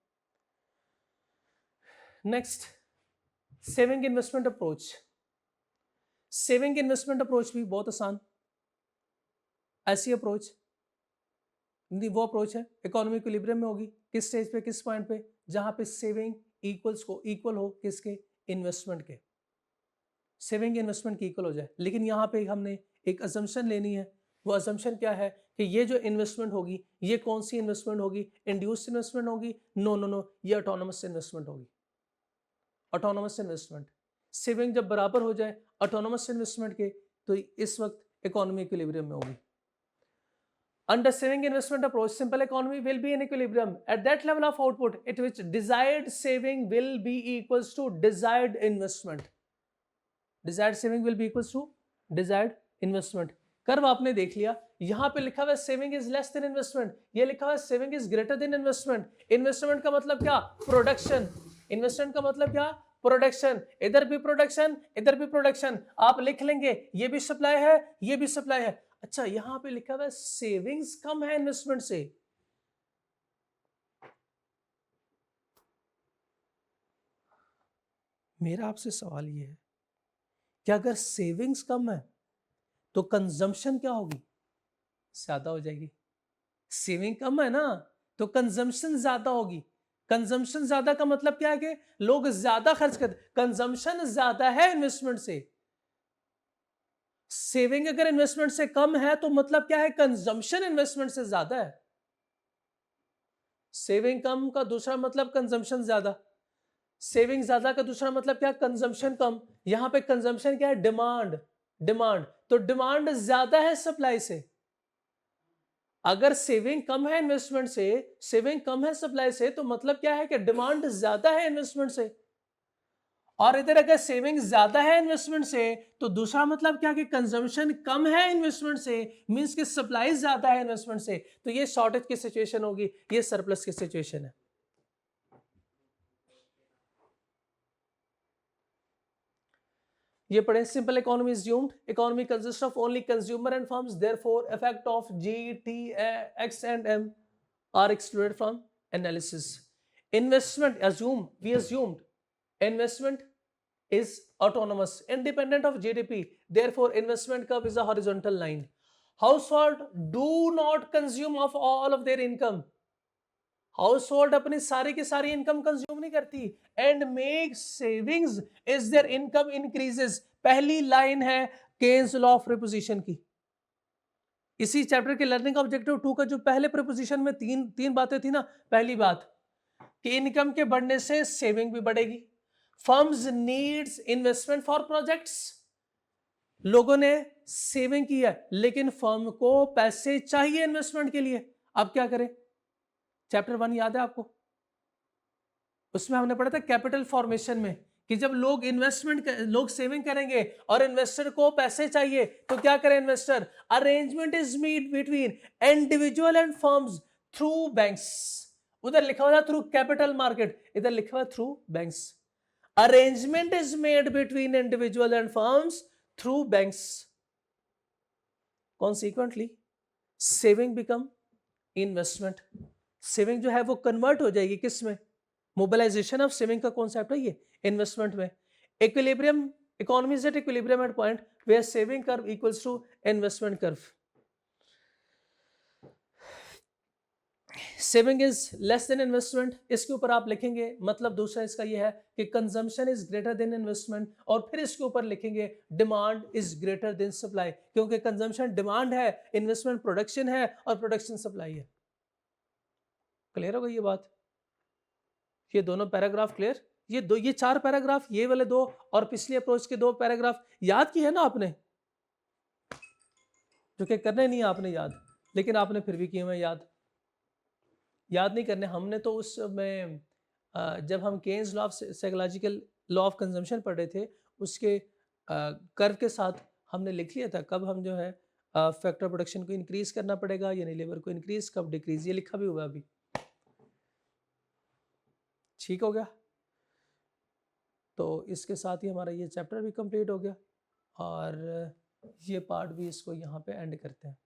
Next, saving investment approach. Saving investment approach भी बहुत आसान ऐसी अप्रोच, वो अप्रोच है इकोनॉमी इक्विलिब्रियम में होगी। किस स्टेज पे, किस पॉइंट पे? जहां पे सेविंग इक्वल हो किसके? इन्वेस्टमेंट के। सेविंग इन्वेस्टमेंट की इक्वल हो जाए। लेकिन यहाँ पे हमने एक अजम्पशन लेनी है। वो अजम्पशन क्या है कि ये जो इन्वेस्टमेंट होगी, ये कौन सी इन्वेस्टमेंट होगी? इंड्यूस्ड इन्वेस्टमेंट होगी? नो, ये ऑटोनोमस इन्वेस्टमेंट होगी। Autonomous investment. सेविंग जब बराबर हो जाए ऑटोनोमस इन्वेस्टमेंट के, तो इस वक्त इकोनॉमी इक्विलिब्रियम में होगी। Under saving investment approach, simple economy will be in equilibrium at that level of output at which desired saving will be equals to desired investment। Desired saving will be equals to desired investment। Curve आपने देख लिया, यहां पे लिखा हुआ है saving is less than investment, ये लिखा हुआ है saving is greater then investment. Investment का मतलब क्या? प्रोडक्शन। इन्वेस्टमेंट का मतलब क्या? प्रोडक्शन। इधर भी प्रोडक्शन, इधर भी प्रोडक्शन। आप लिख लेंगे ये भी सप्लाई है, ये भी सप्लाई है। अच्छा, यहां पे लिखा हुआ है सेविंग्स कम है इन्वेस्टमेंट से। मेरा आपसे सवाल ये है कि अगर सेविंग्स कम है तो कंजम्पशन क्या होगी? ज्यादा हो जाएगी। सेविंग कम है ना, तो कंजम्पशन ज्यादा होगी। कंजम्पशन ज्यादा का मतलब क्या है कि लोग ज्यादा खर्च करते। कंजम्पशन ज्यादा है इन्वेस्टमेंट से। सेविंग अगर इन्वेस्टमेंट से कम है तो मतलब क्या है? कंजम्पशन इन्वेस्टमेंट से ज्यादा है। सेविंग कम का दूसरा मतलब कंजम्पशन ज्यादा, सेविंग ज्यादा का दूसरा मतलब क्या, कंजम्पशन कम। यहां पे कंजम्पशन क्या है, डिमांड, डिमांड, तो डिमांड ज्यादा है सप्लाई से। अगर सेविंग कम है इन्वेस्टमेंट से, सेविंग कम है सप्लाई से, तो मतलब क्या है कि डिमांड ज्यादा है इन्वेस्टमेंट से। और इधर अगर सेविंग ज्यादा है इन्वेस्टमेंट से, तो दूसरा मतलब क्या कि कंजम्पशन कम है इन्वेस्टमेंट से, मींस कि सप्लाई ज्यादा है इन्वेस्टमेंट से। तो ये शॉर्टेज की सिचुएशन होगी, ये सरप्लस की सिचुएशन है। ये पढ़े, simple economy assumed, economy consists of only consumer and firms, therefore effect of G, T, X and M are excluded from analysis. Investment, we assumed investment is autonomous, independent of GDP, therefore investment curve is a horizontal line. Household do not consume of all of their income, house hold अपनी सारी की सारी income consume नहीं करती, and make savings is there income increases. पहली line है Keynes law of preposition की। इसी चैप्टर के लर्निंग ऑब्जेक्टिव 2 का जो पहले प्रीपोजिशन में तीन बातें थी ना, पहली बात कि इनकम के बढ़ने से सेविंग भी बढ़ेगी, firms needs investment for projects, लोगों ने सेविंग की है लेकिन फर्म को पैसे चाहिए इन्वेस्टमेंट के लिए, अब क्या करें। चैप्टर 1 याद है आपको, उसमें हमने पढ़ा था कैपिटल फॉर्मेशन में कि जब लोग लोग सेविंग करेंगे और इन्वेस्टर को पैसे चाहिए तो क्या करें investor, arrangement is made between individual and firms through banks. उधर लिखा हुआ था थ्रू कैपिटल मार्केट, इधर लिखा हुआ through banks. Arrangement is made between individual and firms through banks, consequently saving become investment. Saving जो है वो कन्वर्ट हो जाएगी किस में, मोबिलाइजेशन ऑफ सेविंग का कॉन्सेप्ट है ये इन्वेस्टमेंट में। Equilibrium, economy is at equilibrium at point where saving curve equals to investment curve. Saving is less than investment, इसके ऊपर आप लिखेंगे मतलब दूसरा इसका ये है कि consumption is greater then investment, और फिर इसके ऊपर लिखेंगे demand is greater then supply, क्योंकि कंजम्पशन डिमांड है, इन्वेस्टमेंट प्रोडक्शन है और प्रोडक्शन सप्लाई है। क्लियर हो गई ये बात, ये दोनों पैराग्राफ क्लियर, ये 4 पैराग्राफ, ये वाले 2 और पिछले अप्रोच के 2 पैराग्राफ याद किए है ना आपने, जो कि करने नहीं है आपने याद, लेकिन आपने फिर भी किए हुए याद नहीं करने। हमने तो उसमें जब हम Keynes law of psychological law of consumption पढ़ रहे थे, उसके कर्व के साथ हमने लिख लिया था कब हम जो है फैक्टर प्रोडक्शन को इंक्रीज करना पड़ेगा, यानी लेबर को इंक्रीज, कब डिक्रीज, ये लिखा भी हुआ अभी। ठीक हो गया, तो इसके साथ ही हमारा ये चैप्टर भी कंप्लीट हो गया और ये पार्ट भी इसको यहाँ पे एंड करते हैं।